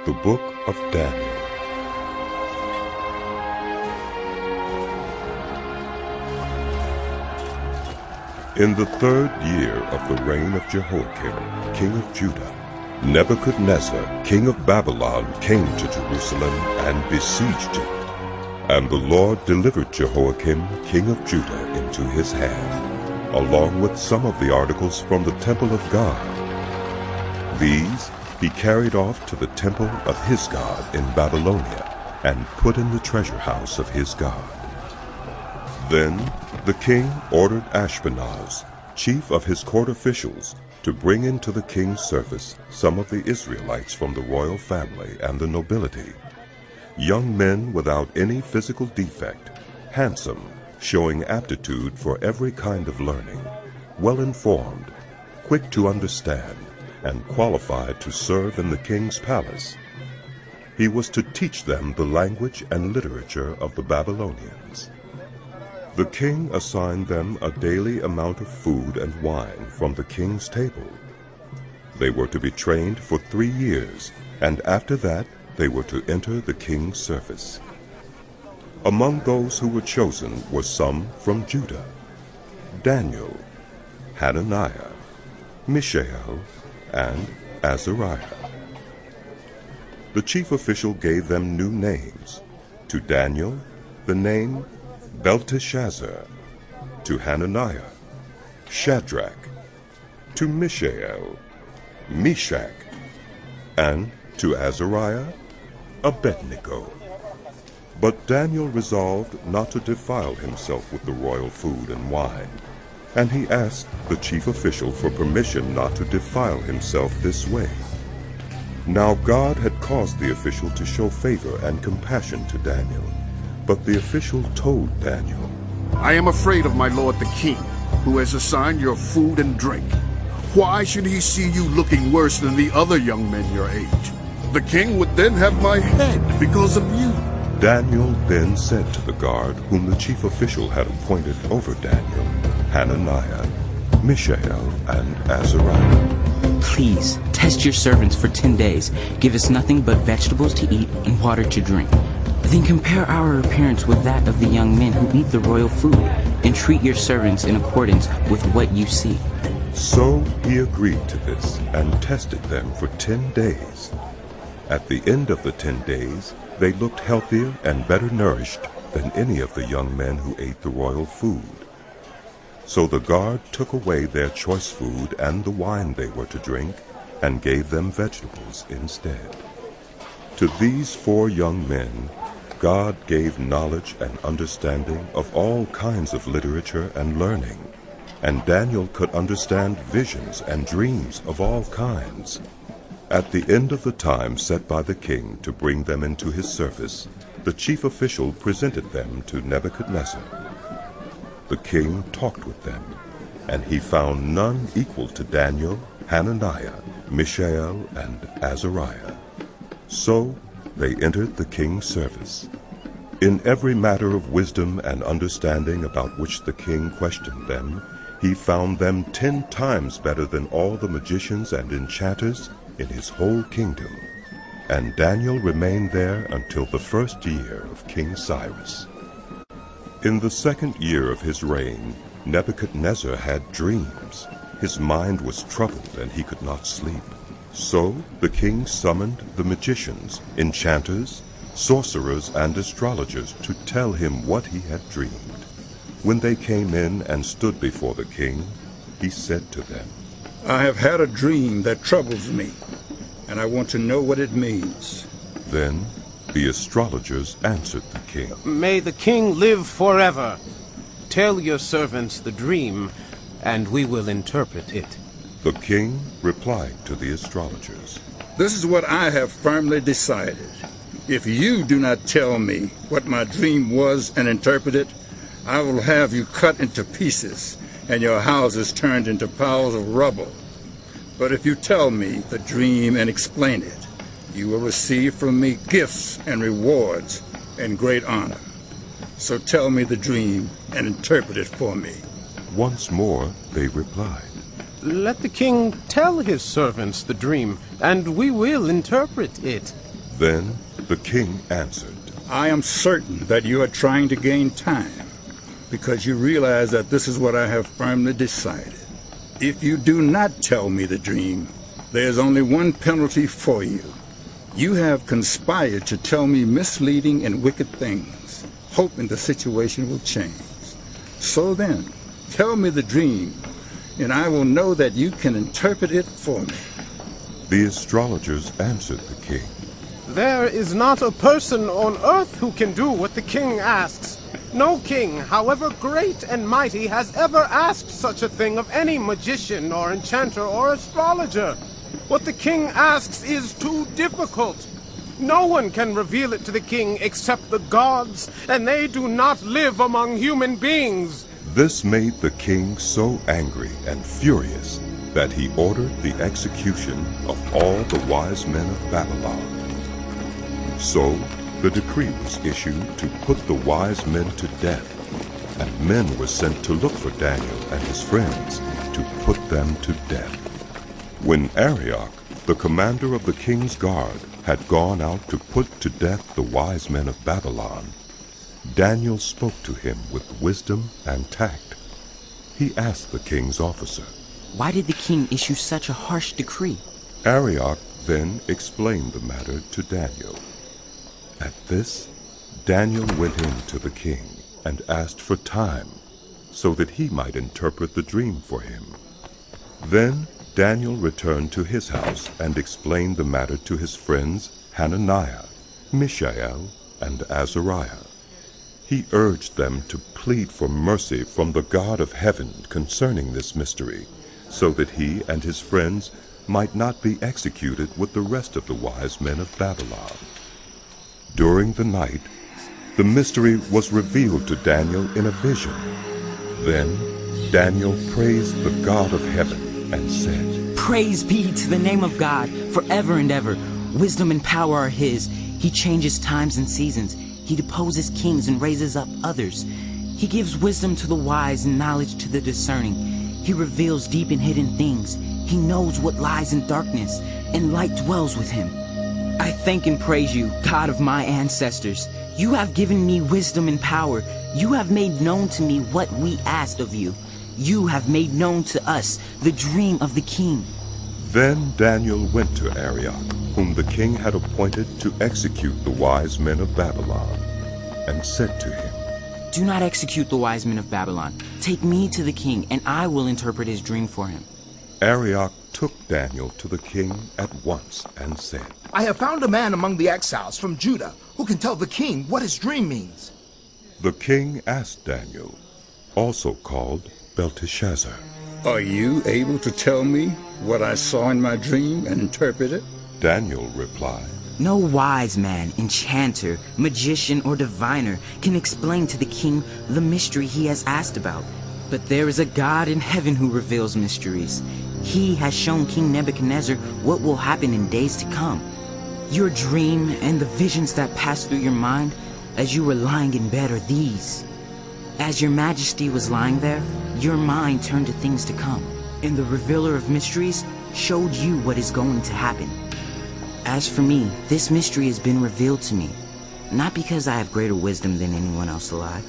The Book of Daniel. In the 3rd year of the reign of Jehoiakim, king of Judah, Nebuchadnezzar, king of Babylon, came to Jerusalem and besieged it. And the Lord delivered Jehoiakim, king of Judah, into his hand, along with some of the articles from the temple of God. These he carried off to the temple of his God in Babylonia, and put in the treasure house of his God. Then the king ordered Ashpenaz, chief of his court officials, to bring into the king's service some of the Israelites from the royal family and the nobility, young men without any physical defect, handsome, showing aptitude for every kind of learning, well-informed, quick to understand, and qualified to serve in the king's palace. He was to teach them the language and literature of the Babylonians. The king assigned them a daily amount of food and wine from the king's table. They were to be trained for 3 years, and after that they were to enter the king's service. Among those who were chosen were some from Judah: Daniel, Hananiah, Mishael, and Azariah. The chief official gave them new names. To Daniel, the name Belteshazzar; to Hananiah, Shadrach; to Mishael, Meshach; and to Azariah, Abednego. But Daniel resolved not to defile himself with the royal food and wine, and he asked the chief official for permission not to defile himself this way. Now God had caused the official to show favor and compassion to Daniel, but the official told Daniel, "I am afraid of my lord the king, who has assigned your food and drink. Why should he see you looking worse than the other young men your age? The king would then have my head because of you." Daniel then said to the guard whom the chief official had appointed over Daniel, Hananiah, Mishael, and Azariah, "Please, test your servants for 10 days. Give us nothing but vegetables to eat and water to drink. Then compare our appearance with that of the young men who eat the royal food, and treat your servants in accordance with what you see." So he agreed to this and tested them for 10 days. At the end of the 10 days, they looked healthier and better nourished than any of the young men who ate the royal food. So the guard took away their choice food and the wine they were to drink, and gave them vegetables instead. To these 4 young men, God gave knowledge and understanding of all kinds of literature and learning, and Daniel could understand visions and dreams of all kinds. At the end of the time set by the king to bring them into his service, the chief official presented them to Nebuchadnezzar. The king talked with them, and he found none equal to Daniel, Hananiah, Mishael, and Azariah. So they entered the king's service. In every matter of wisdom and understanding about which the king questioned them, he found them 10 times better than all the magicians and enchanters in his whole kingdom. And Daniel remained there until the 1st year of King Cyrus. In the 2nd year of his reign, Nebuchadnezzar had dreams. His mind was troubled, and he could not sleep. So the king summoned the magicians, enchanters, sorcerers, and astrologers to tell him what he had dreamed. When they came in and stood before the king, he said to them, "I have had a dream that troubles me, and I want to know what it means." Then the astrologers answered the king, "May the king live forever. Tell your servants the dream, and we will interpret it." The king replied to the astrologers, "This is what I have firmly decided. If you do not tell me what my dream was and interpret it, I will have you cut into pieces and your houses turned into piles of rubble. But if you tell me the dream and explain it, you will receive from me gifts and rewards and great honor. So tell me the dream and interpret it for me." Once more they replied, "Let the king tell his servants the dream, and we will interpret it." Then the king answered, I am certain that you are trying to gain time, because you realize that this is what I have firmly decided. If you do not tell me the dream, there is only one penalty for you. You have conspired to tell me misleading and wicked things, hoping the situation will change. So then, tell me the dream, and I will know that you can interpret it for me. The astrologers answered the king, There is not a person on earth who can do what the king asks. No king, however great and mighty, has ever asked such a thing of any magician or enchanter or astrologer. What the king asks is too difficult. No one can reveal it to the king except the gods, and they do not live among human beings. This made the king so angry and furious that he ordered the execution of all the wise men of Babylon. So the decree was issued to put the wise men to death, and men were sent to look for Daniel and his friends to put them to death. When Arioch, the commander of the king's guard, had gone out to put to death the wise men of Babylon, Daniel spoke to him with wisdom and tact. He asked the king's officer, Why did the king issue such a harsh decree? Arioch then explained the matter to Daniel. At this, Daniel went in to the king and asked for time, so that he might interpret the dream for him. Then Daniel returned to his house and explained the matter to his friends Hananiah, Mishael, and Azariah. He urged them to plead for mercy from the God of heaven concerning this mystery, so that he and his friends might not be executed with the rest of the wise men of Babylon. During the night, the mystery was revealed to Daniel in a vision. Then Daniel praised the God of heaven and said, Praise be to the name of God forever and ever. Wisdom and power are his. He changes times and seasons. He deposes kings and raises up others. He gives wisdom to the wise and knowledge to the discerning. He reveals deep and hidden things. He knows what lies in darkness, and light dwells with him. I thank and praise you, God of my ancestors. You have given me wisdom and power. You have made known to me what we asked of you. You have made known to us the dream of the king. Then Daniel went to Arioch, whom the king had appointed to execute the wise men of Babylon, and said to him, Do not execute the wise men of Babylon. Take me to the king, and I will interpret his dream for him. Arioch took Daniel to the king at once and said, I have found a man among the exiles from Judah who can tell the king what his dream means. The king asked Daniel, also called Belteshazzar, Are you able to tell me what I saw in my dream and interpret it? Daniel replied, No wise man, enchanter, magician, or diviner can explain to the king the mystery he has asked about. But there is a God in heaven who reveals mysteries. He has shown King Nebuchadnezzar what will happen in days to come. Your dream and the visions that pass through your mind as you were lying in bed are these. As your majesty was lying there, your mind turned to things to come, and the revealer of mysteries showed you what is going to happen. As for me, this mystery has been revealed to me, not because I have greater wisdom than anyone else alive,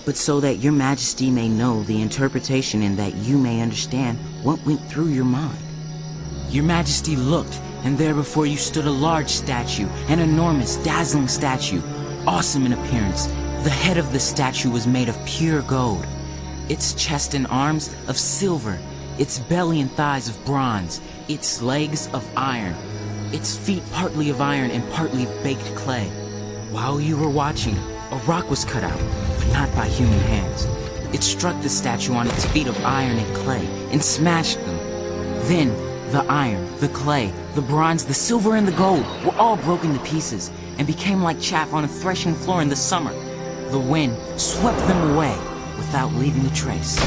but so that your majesty may know the interpretation and that you may understand what went through your mind. Your majesty looked, and there before you stood a large statue, an enormous, dazzling statue, awesome in appearance. The head of the statue was made of pure gold, its chest and arms of silver, its belly and thighs of bronze, its legs of iron, its feet partly of iron and partly of baked clay. While you were watching, a rock was cut out, but not by human hands. It struck the statue on its feet of iron and clay and smashed them. Then the iron, the clay, the bronze, the silver, and the gold were all broken to pieces and became like chaff on a threshing floor in the summer. The wind swept them away without leaving a trace.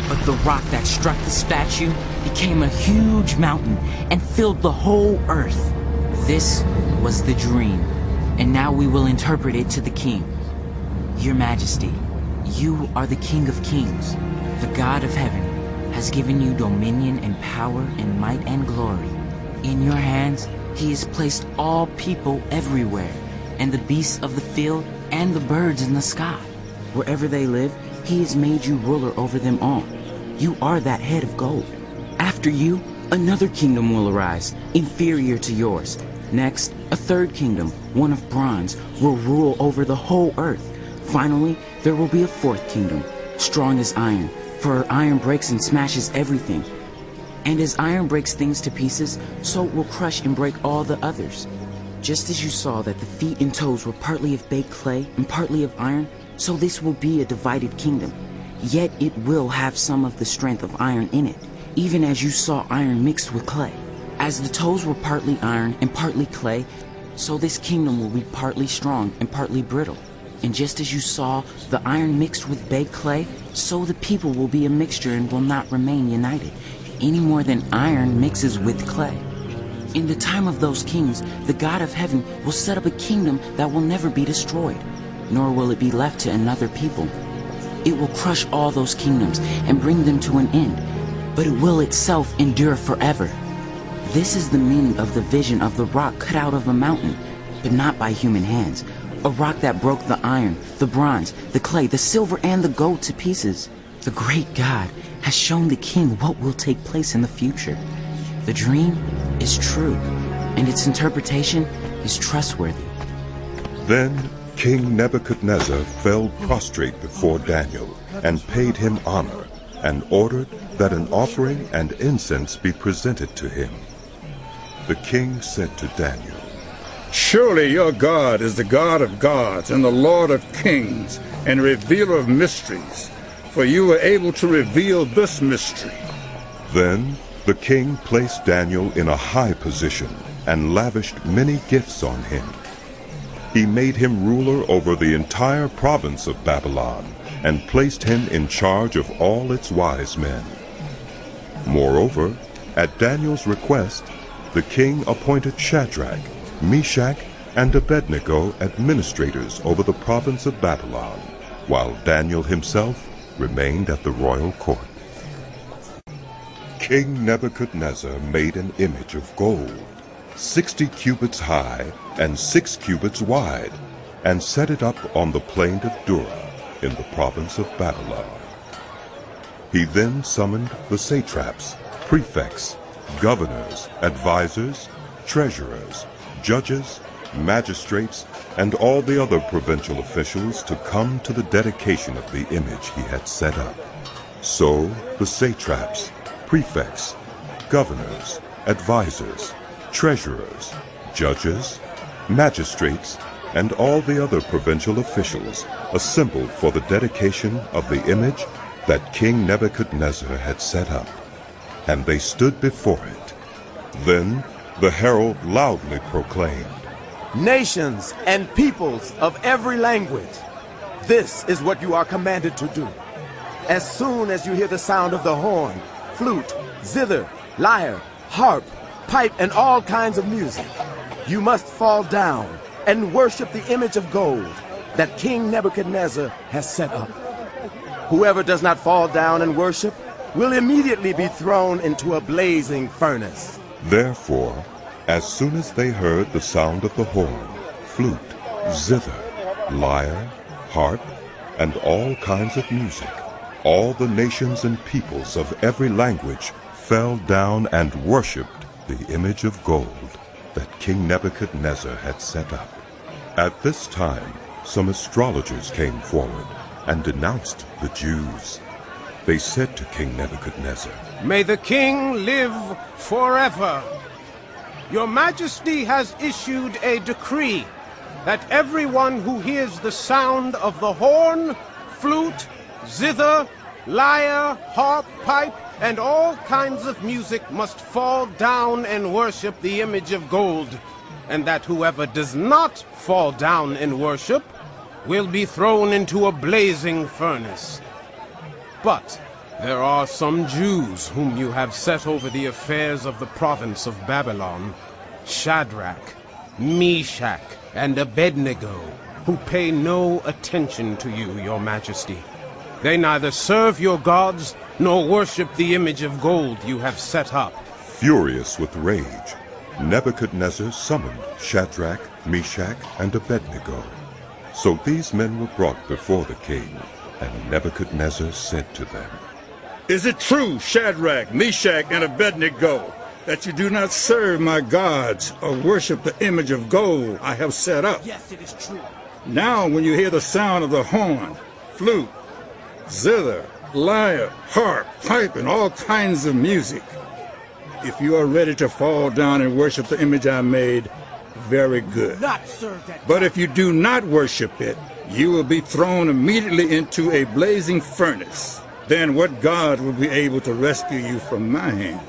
But the rock that struck the statue became a huge mountain and filled the whole earth. This was the dream, and now we will interpret it to the king. Your Majesty, you are the King of Kings. The God of heaven has given you dominion and power and might and glory. In your hands He has placed all people everywhere, and the beasts of the field and the birds in the sky. Wherever they live, he has made you ruler over them all. You are that head of gold. After you, another kingdom will arise, inferior to yours. Next, a third kingdom, one of bronze, will rule over the whole earth. Finally, there will be a fourth kingdom, strong as iron, for iron breaks and smashes everything. And as iron breaks things to pieces, so it will crush and break all the others. Just as you saw that the feet and toes were partly of baked clay and partly of iron, so this will be a divided kingdom. Yet it will have some of the strength of iron in it, even as you saw iron mixed with clay. As the toes were partly iron and partly clay, so this kingdom will be partly strong and partly brittle. And just as you saw the iron mixed with baked clay, so the people will be a mixture and will not remain united, any more than iron mixes with clay. In the time of those kings, the God of heaven will set up a kingdom that will never be destroyed, nor will it be left to another people. It will crush all those kingdoms and bring them to an end, but it will itself endure forever. This is the meaning of the vision of the rock cut out of a mountain, but not by human hands, a rock that broke the iron, the bronze, the clay, the silver, and the gold to pieces. The great God has shown the king what will take place in the future. The dream is true, and its interpretation is trustworthy. Then King Nebuchadnezzar fell prostrate before Daniel and paid him honor, and ordered that an offering and incense be presented to him. The king said to Daniel, Surely your God is the God of gods and the Lord of kings and revealer of mysteries, for you were able to reveal this mystery. Then the king placed Daniel in a high position and lavished many gifts on him. He made him ruler over the entire province of Babylon and placed him in charge of all its wise men. Moreover, at Daniel's request, the king appointed Shadrach, Meshach, and Abednego administrators over the province of Babylon, while Daniel himself remained at the royal court. King Nebuchadnezzar made an image of gold, 60 cubits high and 6 cubits wide, and set it up on the plain of Dura in the province of Babylon. He then summoned the satraps, prefects, governors, advisors, treasurers, judges, magistrates, and all the other provincial officials to come to the dedication of the image he had set up. So the satraps, prefects, governors, advisors, treasurers, judges, magistrates, and all the other provincial officials assembled for the dedication of the image that King Nebuchadnezzar had set up, and they stood before it. Then the herald loudly proclaimed, Nations and peoples of every language, this is what you are commanded to do. As soon as you hear the sound of the horn, flute, zither, lyre, harp, pipe, and all kinds of music, you must fall down and worship the image of gold that King Nebuchadnezzar has set up. Whoever does not fall down and worship will immediately be thrown into a blazing furnace. Therefore, as soon as they heard the sound of the horn, flute, zither, lyre, harp, and all kinds of music, all the nations and peoples of every language fell down and worshipped the image of gold that King Nebuchadnezzar had set up. At this time, some astrologers came forward and denounced the Jews. They said to King Nebuchadnezzar, May the king live forever. Your Majesty has issued a decree that everyone who hears the sound of the horn, flute, zither, lyre, harp, pipe, and all kinds of music must fall down and worship the image of gold, and that whoever does not fall down and worship will be thrown into a blazing furnace. But there are some Jews whom you have set over the affairs of the province of Babylon, Shadrach, Meshach, and Abednego, who pay no attention to you, your Majesty. They neither serve your gods nor worship the image of gold you have set up. Furious with rage, Nebuchadnezzar summoned Shadrach, Meshach, and Abednego. So these men were brought before the king, and Nebuchadnezzar said to them, Is it true, Shadrach, Meshach, and Abednego, that you do not serve my gods or worship the image of gold I have set up? Yes, it is true. Now when you hear the sound of the horn, flute, zither, lyre, harp, pipe, and all kinds of music, if you are ready to fall down and worship the image I made, very good. Not serve that. But if you do not worship it, you will be thrown immediately into a blazing furnace. Then what God will be able to rescue you from my hand?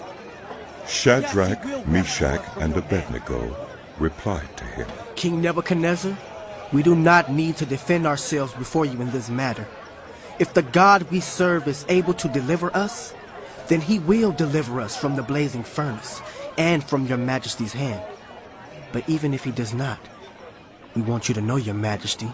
Shadrach, Meshach, and Abednego replied to him, King Nebuchadnezzar, we do not need to defend ourselves before you in this matter. If the God we serve is able to deliver us, then he will deliver us from the blazing furnace and from your majesty's hand. But even if he does not, we want you to know, your majesty,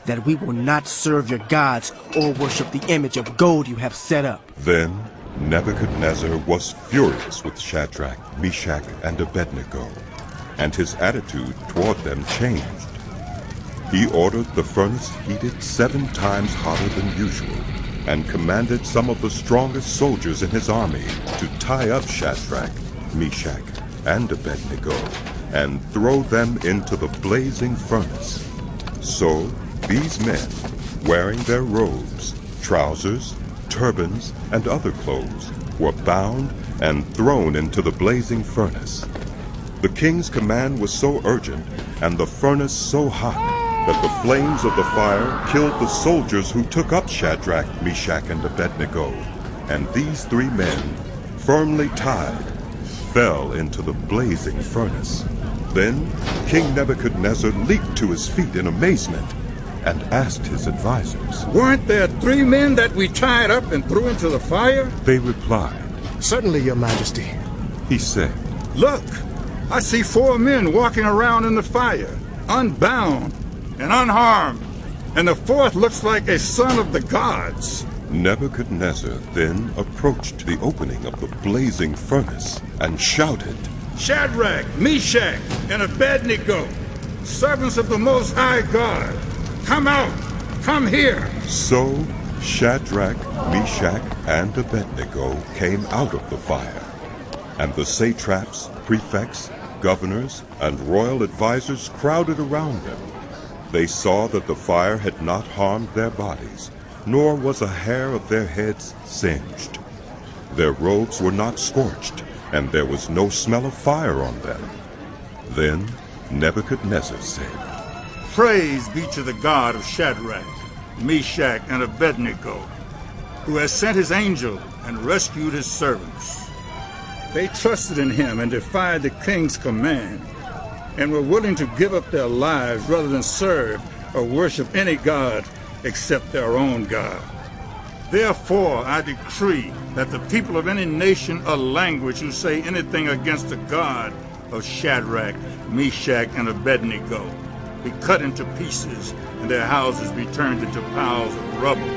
that we will not serve your gods or worship the image of gold you have set up. Then Nebuchadnezzar was furious with Shadrach, Meshach, and Abednego, and his attitude toward them changed. He ordered the furnace heated 7 times hotter than usual, and commanded some of the strongest soldiers in his army to tie up Shadrach, Meshach, and Abednego, and throw them into the blazing furnace. So these men, wearing their robes, trousers, turbans, and other clothes, were bound and thrown into the blazing furnace. The king's command was so urgent, and the furnace so hot, that the flames of the fire killed the soldiers who took up Shadrach, Meshach, and Abednego, and these 3 men, firmly tied, fell into the blazing furnace. Then King Nebuchadnezzar leaped to his feet in amazement and asked his advisors, Weren't there 3 men that we tied up and threw into the fire? They replied, Certainly, your majesty. He said, Look, I see 4 men walking around in the fire, unbound and unharmed, and the 4th looks like a son of the gods. Nebuchadnezzar then approached the opening of the blazing furnace and shouted, Shadrach, Meshach, and Abednego, servants of the Most High God, come out, come here. So Shadrach, Meshach, and Abednego came out of the fire, and the satraps, prefects, governors, and royal advisors crowded around them. They saw that the fire had not harmed their bodies, nor was a hair of their heads singed. Their robes were not scorched, and there was no smell of fire on them. Then Nebuchadnezzar said, Praise be to the God of Shadrach, Meshach, and Abednego, who has sent his angel and rescued his servants. They trusted in him and defied the king's command, and were willing to give up their lives rather than serve or worship any god except their own God. Therefore I decree that the people of any nation or language who say anything against the God of Shadrach, Meshach, and Abednego be cut into pieces, and their houses be turned into piles of rubble.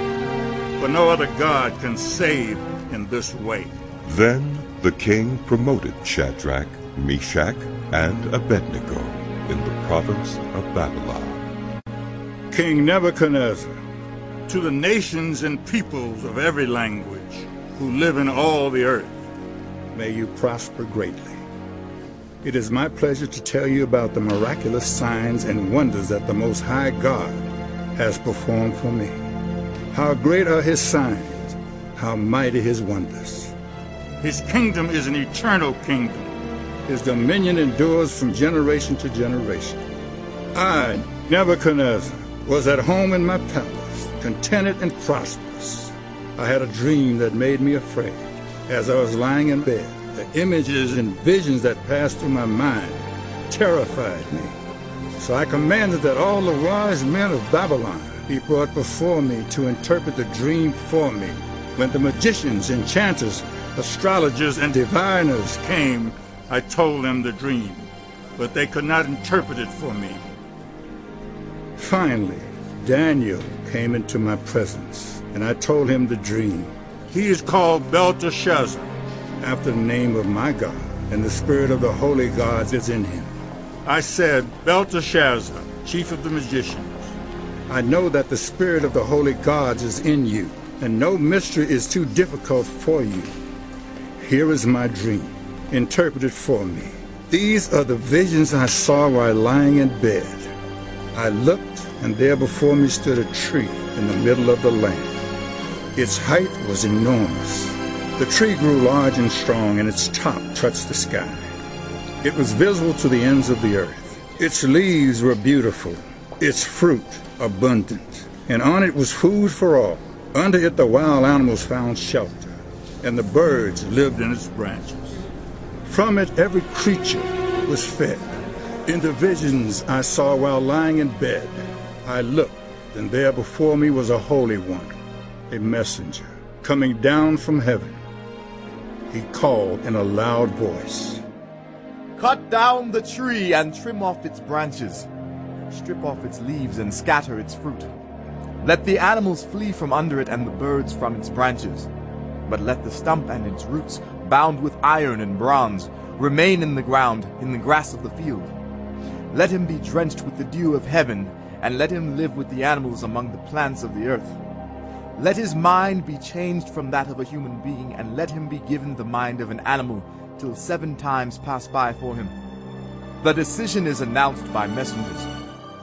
For no other God can save in this way. Then the king promoted Shadrach, Meshach, and Abednego in the province of Babylon. King Nebuchadnezzar, to the nations and peoples of every language who live in all the earth, may you prosper greatly. It is my pleasure to tell you about the miraculous signs and wonders that the Most High God has performed for me. How great are his signs, how mighty his wonders. His kingdom is an eternal kingdom. His dominion endures from generation to generation. I, Nebuchadnezzar, was at home in my palace, contented and prosperous. I had a dream that made me afraid. As I was lying in bed, the images and visions that passed through my mind terrified me. So I commanded that all the wise men of Babylon be brought before me to interpret the dream for me. When the magicians, enchanters, astrologers, and diviners came, I told them the dream, but they could not interpret it for me. Finally, Daniel came into my presence, and I told him the dream. He is called Belteshazzar, after the name of my God. and the spirit of the holy gods is in him. I said, Belteshazzar, chief of the magicians, I know that the spirit of the holy gods is in you, and no mystery is too difficult for you. Here is my dream, interpreted for me. These are the visions I saw while lying in bed. I looked, and there before me stood a tree in the middle of the land. Its height was enormous. The tree grew large and strong, and its top touched the sky. It was visible to the ends of the earth. Its leaves were beautiful, its fruit abundant, and on it was food for all. Under it the wild animals found shelter, and the birds lived in its branches. From it every creature was fed. In the visions I saw while lying in bed, I looked, and there before me was a holy one, a messenger, coming down from heaven. He called in a loud voice, "Cut down the tree and trim off its branches. Strip off its leaves and scatter its fruit. Let the animals flee from under it and the birds from its branches. But let the stump and its roots, bound with iron and bronze, remain in the ground, in the grass of the field. Let him be drenched with the dew of heaven, and let him live with the animals among the plants of the earth. Let his mind be changed from that of a human being, and let him be given the mind of an animal, till 7 times pass by for him. The decision is announced by messengers.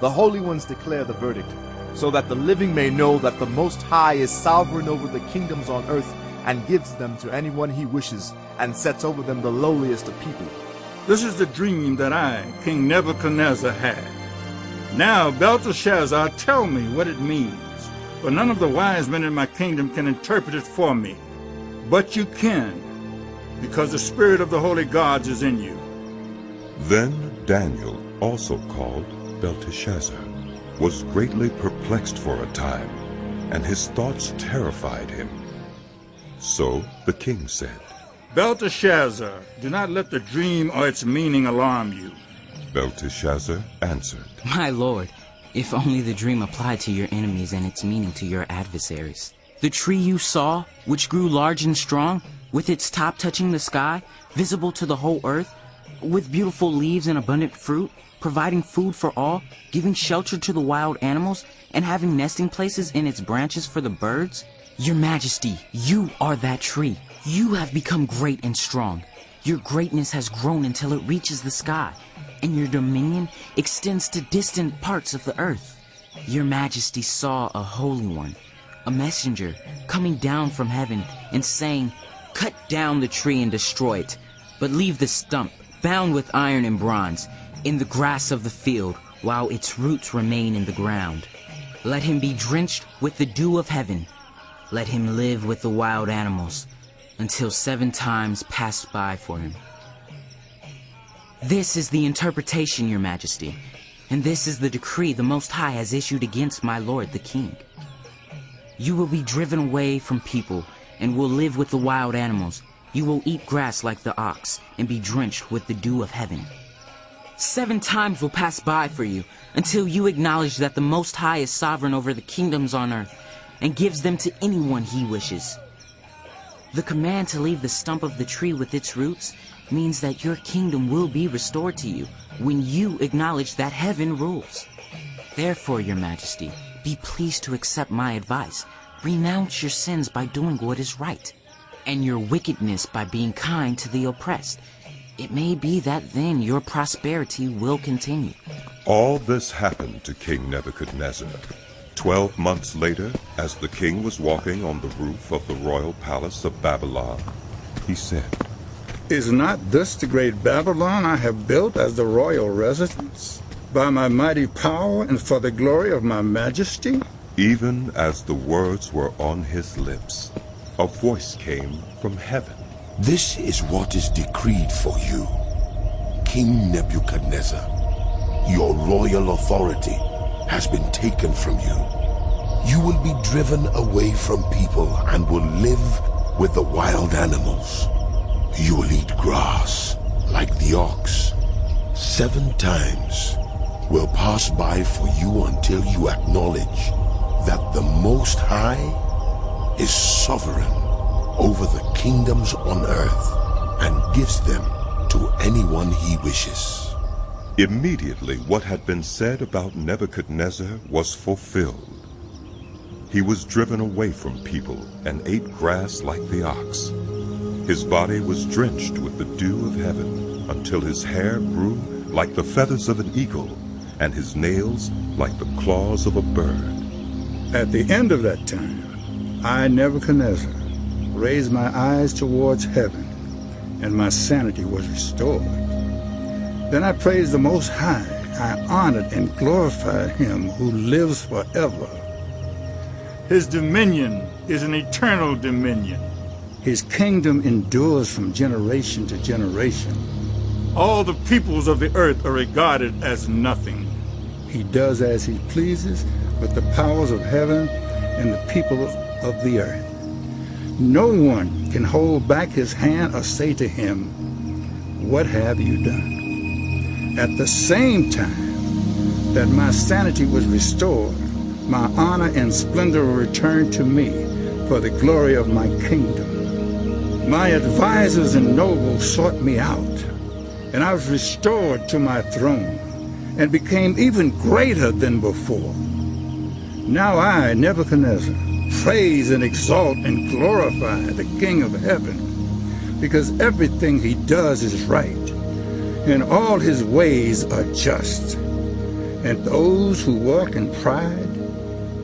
The holy ones declare the verdict, so that the living may know that the Most High is sovereign over the kingdoms on earth, and gives them to anyone he wishes, and sets over them the lowliest of people." This is the dream that I, King Nebuchadnezzar, had. Now, Belteshazzar, tell me what it means, for none of the wise men in my kingdom can interpret it for me. But you can, because the spirit of the holy gods is in you. Then Daniel, also called Belteshazzar, was greatly perplexed for a time, and his thoughts terrified him. So the king said, Belteshazzar, do not let the dream or its meaning alarm you. Belteshazzar answered, My lord, if only the dream applied to your enemies and its meaning to your adversaries. The tree you saw, which grew large and strong, with its top touching the sky, visible to the whole earth, with beautiful leaves and abundant fruit, providing food for all, giving shelter to the wild animals, and having nesting places in its branches for the birds? Your Majesty, you are that tree. You have become great and strong. Your greatness has grown until it reaches the sky, and your dominion extends to distant parts of the earth. Your Majesty saw a holy one, a messenger, coming down from heaven and saying, Cut down the tree and destroy it, but leave the stump, bound with iron and bronze, in the grass of the field, while its roots remain in the ground. Let him be drenched with the dew of heaven. Let him live with the wild animals, until 7 times pass by for him. This is the interpretation, Your Majesty, and this is the decree the Most High has issued against my lord the king. You will be driven away from people, and will live with the wild animals. You will eat grass like the ox, and be drenched with the dew of heaven. 7 times will pass by for you, until you acknowledge that the Most High is sovereign over the kingdoms on earth, and gives them to anyone he wishes. The command to leave the stump of the tree with its roots means that your kingdom will be restored to you when you acknowledge that heaven rules. Therefore, Your Majesty, be pleased to accept my advice. Renounce your sins by doing what is right, and your wickedness by being kind to the oppressed. It may be that then your prosperity will continue. All this happened to King Nebuchadnezzar. 12 months later, as the king was walking on the roof of the royal palace of Babylon, he said, Is not this the great Babylon I have built as the royal residence, by my mighty power and for the glory of my majesty? Even as the words were on his lips, a voice came from heaven. This is what is decreed for you, King Nebuchadnezzar. Your royal authority has been taken from you. You will be driven away from people and will live with the wild animals. You will eat grass like the ox. 7 times will pass by for you until you acknowledge that the Most High is sovereign over the kingdoms on earth and gives them to anyone he wishes. Immediately what had been said about Nebuchadnezzar was fulfilled. He was driven away from people and ate grass like the ox. His body was drenched with the dew of heaven until his hair grew like the feathers of an eagle and his nails like the claws of a bird. At the end of that time, I, Nebuchadnezzar, raised my eyes towards heaven, and my sanity was restored. Then I praised the Most High. I honored and glorified him who lives forever. His dominion is an eternal dominion. His kingdom endures from generation to generation. All the peoples of the earth are regarded as nothing. He does as he pleases with the powers of heaven and the people of the earth. No one can hold back his hand or say to him, "What have you done?" At the same time that my sanity was restored, my honor and splendor returned to me for the glory of my kingdom. My advisors and nobles sought me out, and I was restored to my throne and became even greater than before. Now I, Nebuchadnezzar, praise and exalt and glorify the King of heaven, because everything he does is right, and all his ways are just. And those who walk in pride,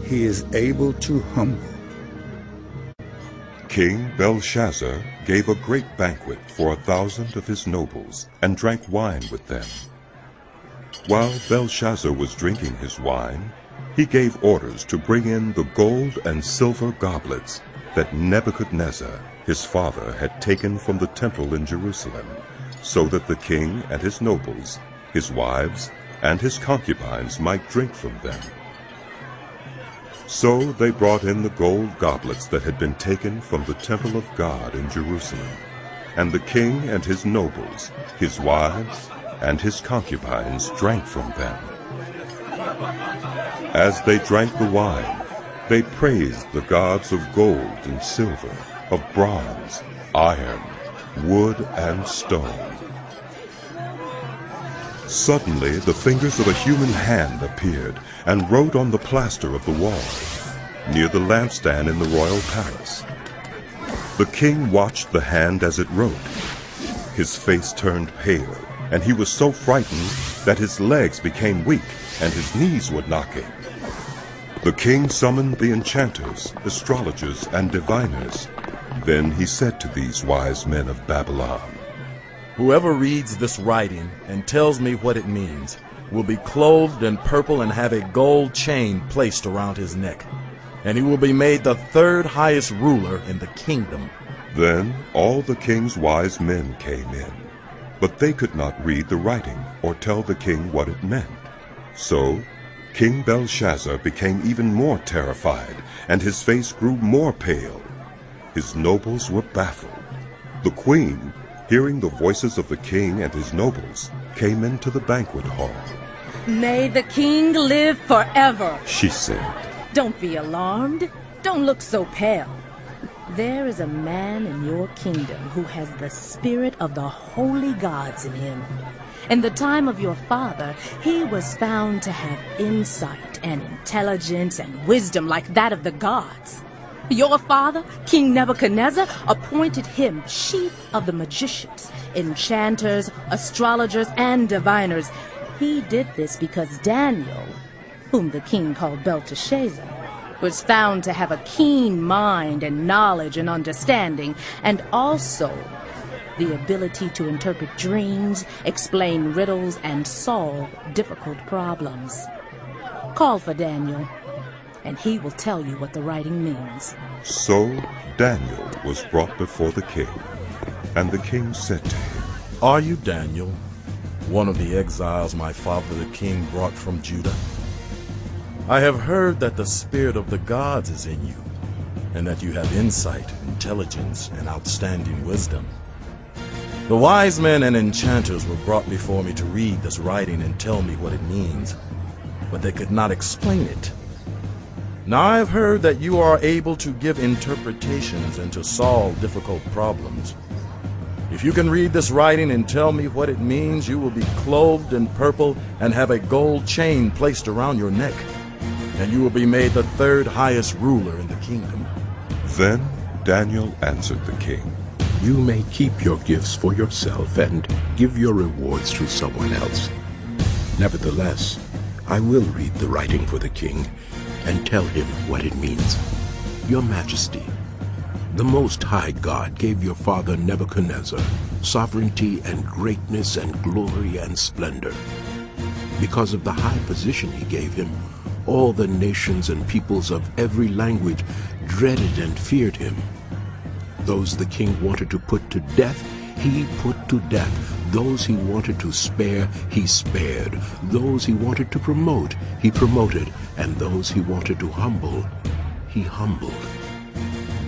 he is able to humble. King Belshazzar gave a great banquet for 1,000 of his nobles, and drank wine with them. While Belshazzar was drinking his wine, he gave orders to bring in the gold and silver goblets that Nebuchadnezzar, his father, had taken from the temple in Jerusalem, so that the king and his nobles, his wives, and his concubines might drink from them. So they brought in the gold goblets that had been taken from the temple of God in Jerusalem, and the king and his nobles, his wives, and his concubines drank from them. As they drank the wine, they praised the gods of gold and silver, of bronze, iron, wood, and stone. Suddenly the fingers of a human hand appeared and wrote on the plaster of the wall, near the lampstand in the royal palace. The king watched the hand as it wrote. His face turned pale, and he was so frightened that his legs became weak and his knees were knocking. The king summoned the enchanters, astrologers, and diviners. Then he said to these wise men of Babylon, "Whoever reads this writing and tells me what it means will be clothed in purple and have a gold chain placed around his neck, and he will be made the third highest ruler in the kingdom." Then all the king's wise men came in, but they could not read the writing or tell the king what it meant. So King Belshazzar became even more terrified, and his face grew more pale. His nobles were baffled. The queen, hearing the voices of the king and his nobles, came into the banquet hall. "May the king live forever," she said. "Don't be alarmed. Don't look so pale. There is a man in your kingdom who has the spirit of the holy gods in him. In the time of your father, he was found to have insight and intelligence and wisdom like that of the gods. Your father, King Nebuchadnezzar, appointed him chief of the magicians, enchanters, astrologers, and diviners. He did this because Daniel, whom the king called Belteshazzar, was found to have a keen mind and knowledge and understanding, and also the ability to interpret dreams, explain riddles, and solve difficult problems. Call for Daniel, and he will tell you what the writing means." So Daniel was brought before the king, and the king said to him, "Are you Daniel, one of the exiles my father the king brought from Judah? I have heard that the spirit of the gods is in you, and that you have insight, intelligence, and outstanding wisdom. The wise men and enchanters were brought before me to read this writing and tell me what it means, but they could not explain it. Now I have heard that you are able to give interpretations and to solve difficult problems. If you can read this writing and tell me what it means, you will be clothed in purple and have a gold chain placed around your neck, and you will be made the third highest ruler in the kingdom." Then Daniel answered the king, You may keep your gifts for yourself and give your rewards to someone else. Nevertheless, I will read the writing for the king and tell him what it means. Your Majesty, the Most High God gave your father Nebuchadnezzar sovereignty and greatness and glory and splendor. Because of the high position he gave him, all the nations and peoples of every language dreaded and feared him. Those the king wanted to put to death, he put to death. Those he wanted to spare, he spared. Those he wanted to promote, he promoted. And those he wanted to humble, he humbled.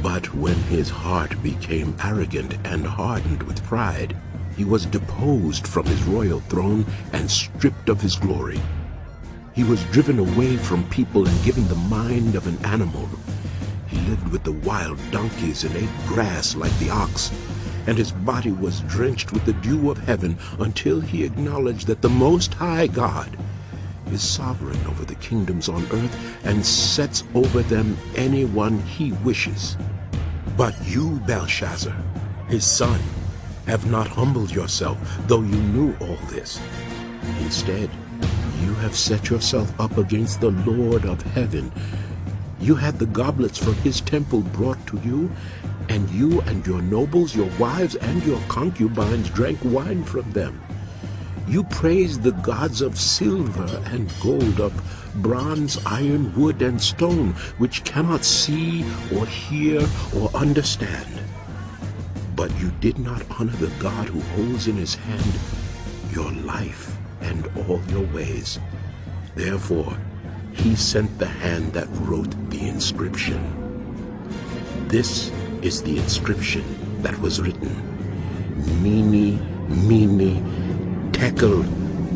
But when his heart became arrogant and hardened with pride, he was deposed from his royal throne and stripped of his glory. He was driven away from people and given the mind of an animal. He lived with the wild donkeys and ate grass like the ox, and his body was drenched with the dew of heaven until he acknowledged that the Most High God is sovereign over the kingdoms on earth and sets over them anyone he wishes. But you, Belshazzar, his son, have not humbled yourself, though you knew all this. Instead, you have set yourself up against the Lord of heaven. You had the goblets from his temple brought to you, and you and your nobles, your wives, and your concubines drank wine from them. You praised the gods of silver and gold, of bronze, iron, wood, and stone, which cannot see or hear or understand. But you did not honor the God who holds in his hand your life and all your ways. Therefore, he sent the hand that wrote the inscription. This is the inscription that was written: Mene, Mene, Tekel,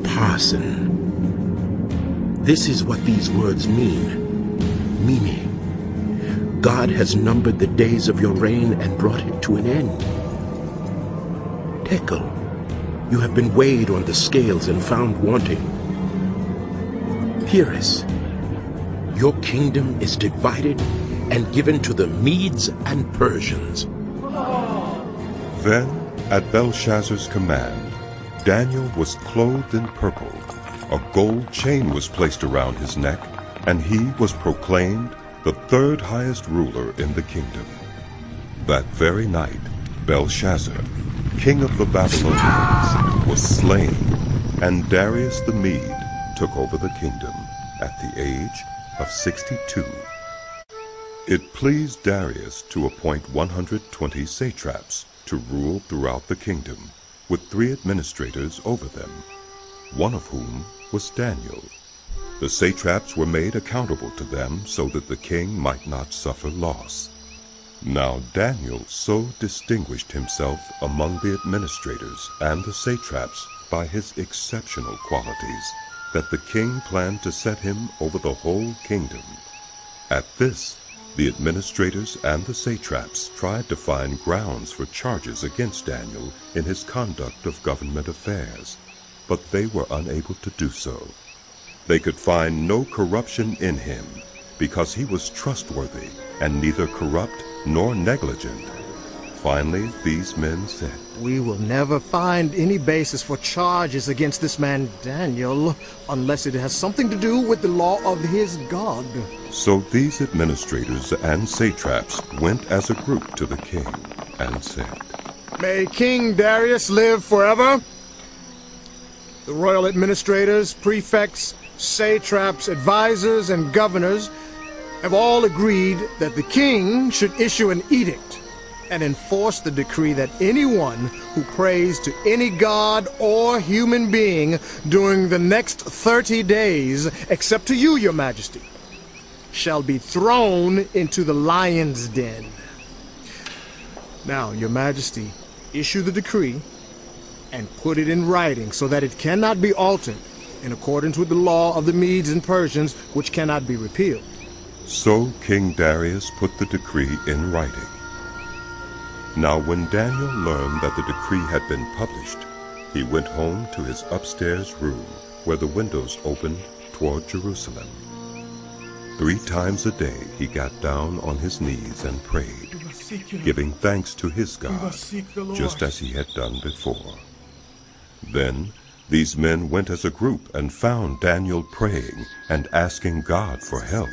Parson. This is what these words mean. Mene, God has numbered the days of your reign and brought it to an end. Tekel, you have been weighed on the scales and found wanting. Peres, your kingdom is divided and given to the Medes and Persians. Then, at Belshazzar's command, Daniel was clothed in purple. A gold chain was placed around his neck, and he was proclaimed the third highest ruler in the kingdom. That very night, Belshazzar, king of the Babylonians, was slain, and Darius the Mede took over the kingdom at the age of 62. It pleased Darius to appoint 120 satraps to rule throughout the kingdom, with 3 administrators over them, one of whom was Daniel. The satraps were made accountable to them so that the king might not suffer loss. Now Daniel so distinguished himself among the administrators and the satraps by his exceptional qualities that the king planned to set him over the whole kingdom. At this, the administrators and the satraps tried to find grounds for charges against Daniel in his conduct of government affairs, but they were unable to do so. They could find no corruption in him, because he was trustworthy and neither corrupt nor negligent. Finally, these men said, We will never find any basis for charges against this man Daniel unless it has something to do with the law of his God. So these administrators and satraps went as a group to the king and said, May King Darius live forever. The royal administrators, prefects, satraps, advisors, and governors have all agreed that the king should issue an edict and enforce the decree that anyone who prays to any god or human being during the next 30 days, except to you, your majesty, shall be thrown into the lion's den. Now, your majesty, issue the decree and put it in writing so that it cannot be altered in accordance with the law of the Medes and Persians, which cannot be repealed. So King Darius put the decree in writing. Now when Daniel learned that the decree had been published, he went home to his upstairs room, where the windows opened toward Jerusalem. 3 times a day he got down on his knees and prayed, giving thanks to his God, just as he had done before. Then these men went as a group and found Daniel praying and asking God for help.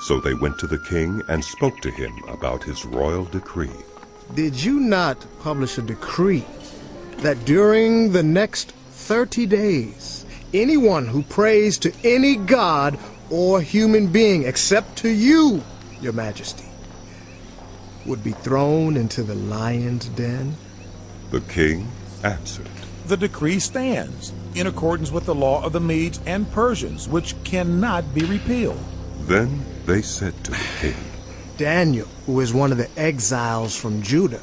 So they went to the king and spoke to him about his royal decree. Did you not publish a decree that during the next 30 days, anyone who prays to any god or human being except to you, your majesty, would be thrown into the lion's den? The king answered, The decree stands, in accordance with the law of the Medes and Persians, which cannot be repealed. Then they said to the king, Daniel, who is one of the exiles from Judah,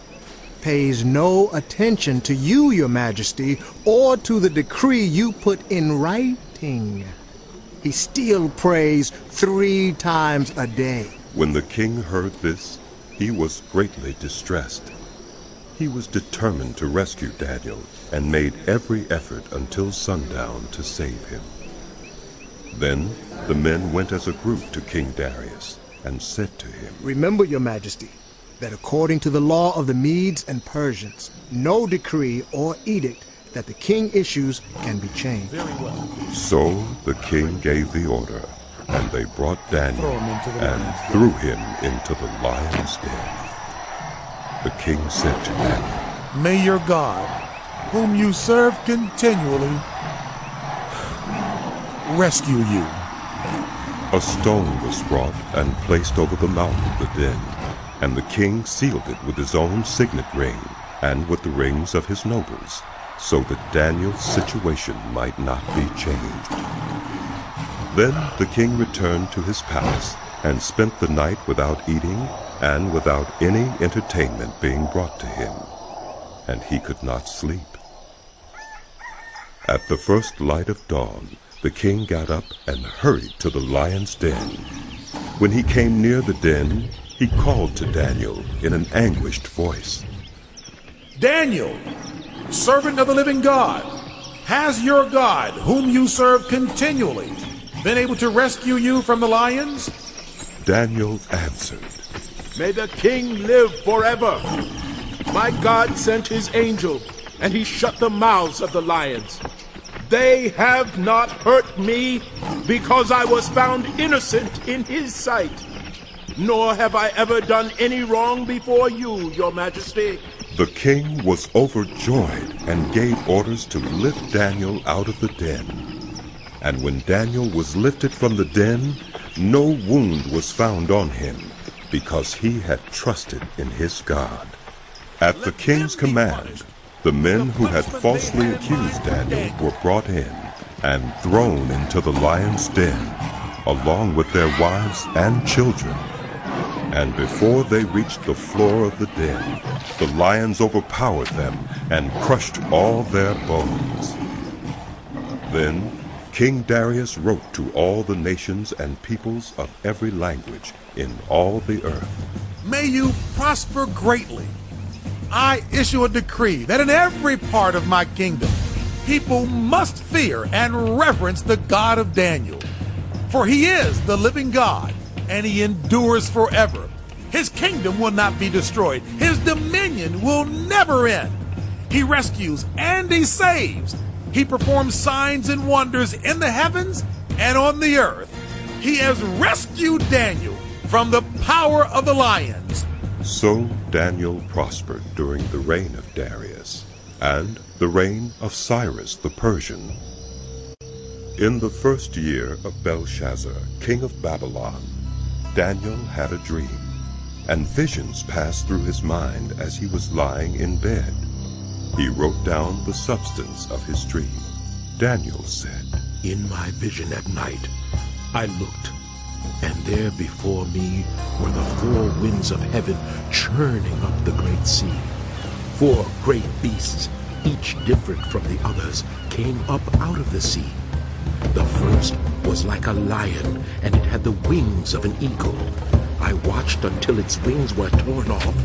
pays no attention to you, your majesty, or to the decree you put in writing. He still prays 3 times a day. When the king heard this, he was greatly distressed. He was determined to rescue Daniel and made every effort until sundown to save him. Then the men went as a group to King Darius and said to him, Remember, your majesty, that according to the law of the Medes and Persians, no decree or edict that the king issues can be changed. Very well. So the king gave the order, and they brought Daniel and threw him into the lion's den. The king said to Daniel, May your God, whom you serve continually, rescue you. A stone was brought and placed over the mouth of the den, and the king sealed it with his own signet ring and with the rings of his nobles, so that Daniel's situation might not be changed. Then the king returned to his palace and spent the night without eating and without any entertainment being brought to him, and he could not sleep. At the first light of dawn, the king got up and hurried to the lion's den. When he came near the den, he called to Daniel in an anguished voice. Daniel, servant of the living God, has your God, whom you serve continually, been able to rescue you from the lions? Daniel answered, May the king live forever. My God sent his angel, and he shut the mouths of the lions. They have not hurt me, because I was found innocent in his sight. Nor have I ever done any wrong before you, your majesty. The king was overjoyed and gave orders to lift Daniel out of the den. And when Daniel was lifted from the den, no wound was found on him, because he had trusted in his God. At the king's command, the men who had falsely accused Daniel were brought in and thrown into the lion's den, along with their wives and children. And before they reached the floor of the den, the lions overpowered them and crushed all their bones. Then King Darius wrote to all the nations and peoples of every language in all the earth. May you prosper greatly. I issue a decree that in every part of my kingdom, people must fear and reverence the God of Daniel. For he is the living God, and he endures forever. His kingdom will not be destroyed. His dominion will never end. He rescues and he saves. He performs signs and wonders in the heavens and on the earth. He has rescued Daniel from the power of the lions. So Daniel prospered during the reign of Darius and the reign of Cyrus the Persian. In the first year of Belshazzar, king of Babylon, Daniel had a dream, and visions passed through his mind as he was lying in bed. He wrote down the substance of his dream. Daniel said, In my vision at night, I looked, and there before me were the 4 winds of heaven churning up the great sea. 4 great beasts, each different from the others, came up out of the sea. The first was like a lion, and it had the wings of an eagle. I I watched until its wings were torn off,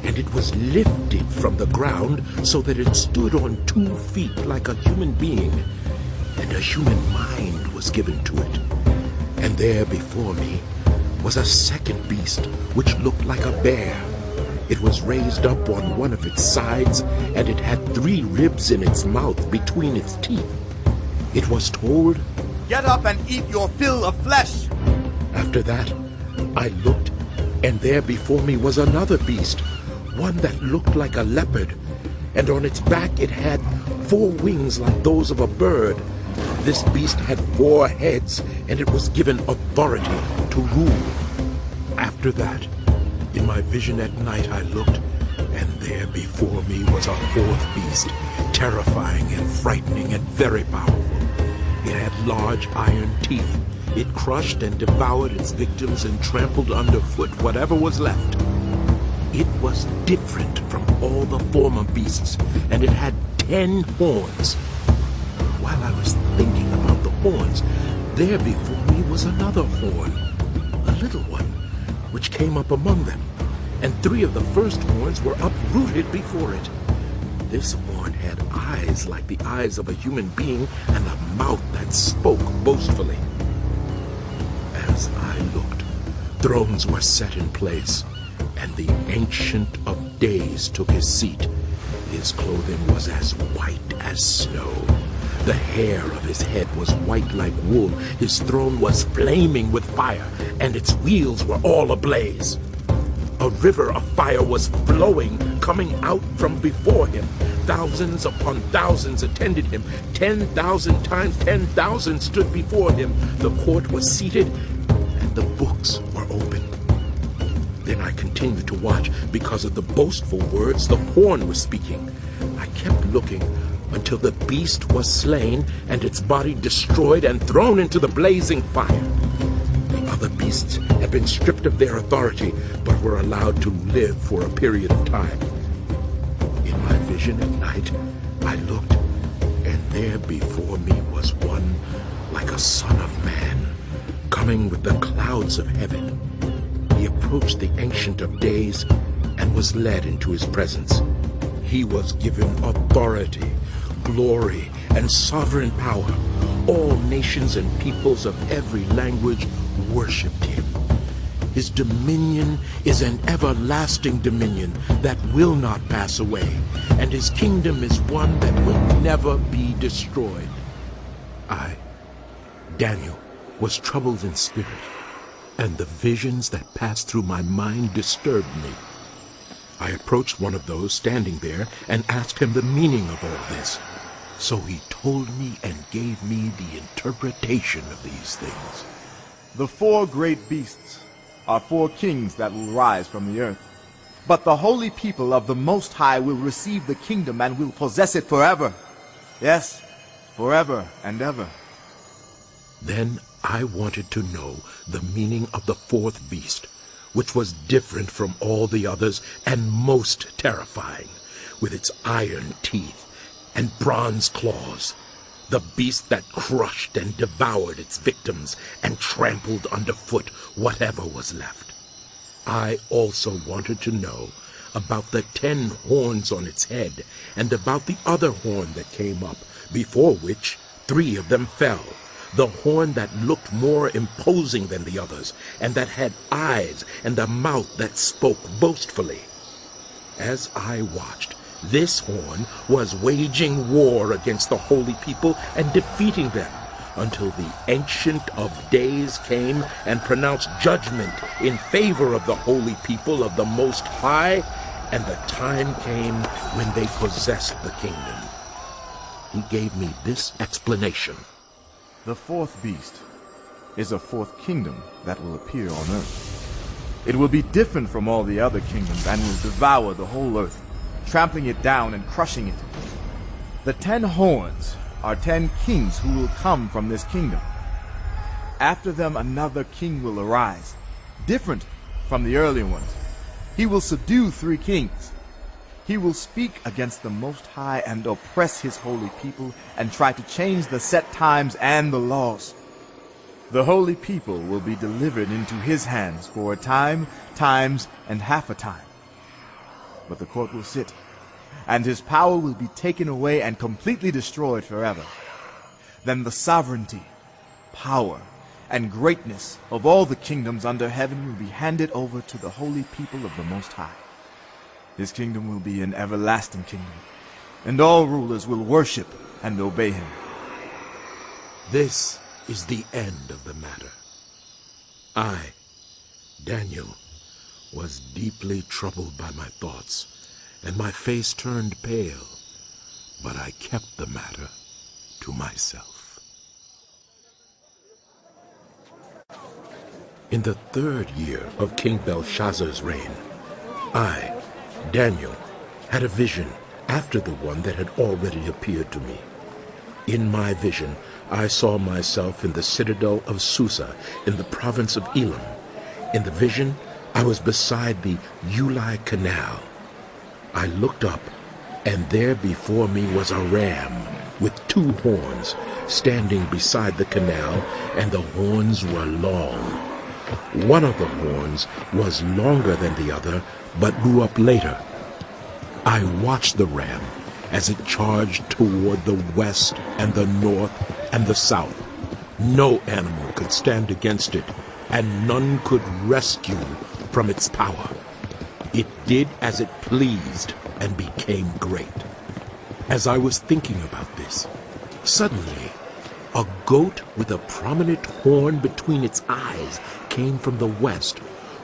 and it was lifted from the ground so that it stood on 2 feet like a human being, and a human mind was given to it. And there before me was a second beast, which looked like a bear. It was raised up on one of its sides, and it had 3 ribs in its mouth between its teeth. It was told, "Get up and eat your fill of flesh." After that, I looked, and there before me was another beast, one that looked like a leopard, and on its back it had 4 wings like those of a bird. This beast had 4 heads, and it was given authority to rule. After that, in my vision at night I looked, and there before me was a 4th beast, terrifying and frightening and very powerful. It had large iron teeth. It crushed and devoured its victims and trampled underfoot whatever was left. It was different from all the former beasts, and it had 10 horns. While I was thinking about the horns, there before me was another horn, a little one, which came up among them, and 3 of the first horns were uprooted before it. This horn had eyes like the eyes of a human being, and a mouth that spoke boastfully. As I looked, thrones were set in place, and the Ancient of Days took his seat. His clothing was as white as snow. The hair of his head was white like wool. His throne was flaming with fire, and its wheels were all ablaze. A river of fire was flowing, coming out from before him. Thousands upon thousands attended him. 10,000 times 10,000 stood before him. The court was seated, and the books were open. Then I continued to watch because of the boastful words the horn was speaking. I kept looking until the beast was slain and its body destroyed and thrown into the blazing fire. The other beasts had been stripped of their authority, but were allowed to live for a period of time. In my vision at night, I looked, and there before me was one like a son of man, coming with the clouds of heaven. He approached the Ancient of Days and was led into his presence. He was given authority, glory, and sovereign power. All nations and peoples of every language worshipped him. His dominion is an everlasting dominion that will not pass away, and his kingdom is one that will never be destroyed. I, Daniel, was troubled in spirit, and the visions that passed through my mind disturbed me. I approached one of those standing there and asked him the meaning of all this. So he told me and gave me the interpretation of these things. The 4 great beasts are 4 kings that will rise from the earth. But the holy people of the Most High will receive the kingdom and will possess it forever. Yes, forever and ever. Then I wanted to know the meaning of the 4th beast, which was different from all the others and most terrifying, with its iron teeth and bronze claws, the beast that crushed and devoured its victims and trampled underfoot whatever was left. I also wanted to know about the 10 horns on its head, and about the other horn that came up, before which 3 of them fell, the horn that looked more imposing than the others, and that had eyes and a mouth that spoke boastfully. As I watched, this horn was waging war against the holy people and defeating them, until the Ancient of Days came and pronounced judgment in favor of the holy people of the Most High, and the time came when they possessed the kingdom. He gave me this explanation. The 4th beast is a 4th kingdom that will appear on earth. It will be different from all the other kingdoms and will devour the whole earth, trampling it down and crushing it. The 10 horns are 10 kings who will come from this kingdom. After them another king will arise, different from the earlier ones. He will subdue 3 kings. He will speak against the Most High and oppress his holy people and try to change the set times and the laws. The holy people will be delivered into his hands for a time, times, and half a time. But the court will sit, and his power will be taken away and completely destroyed forever. Then the sovereignty, power, and greatness of all the kingdoms under heaven will be handed over to the holy people of the Most High. His kingdom will be an everlasting kingdom, and all rulers will worship and obey him. This is the end of the matter. I, Daniel, was deeply troubled by my thoughts, and my face turned pale, but I kept the matter to myself. In the 3rd year of King Belshazzar's reign, I, Daniel, had a vision after the one that had already appeared to me. In my vision, I saw myself in the citadel of Susa, in the province of Elam. In the vision, I was beside the Ulai Canal. I looked up, and there before me was a ram with 2 horns, standing beside the canal, and the horns were long. One of the horns was longer than the other, but grew up later. I watched the ram as it charged toward the west and the north and the south. No animal could stand against it, and none could rescue from its power. It did as it pleased and became great. As I was thinking about this, suddenly a goat with a prominent horn between its eyes came from the west,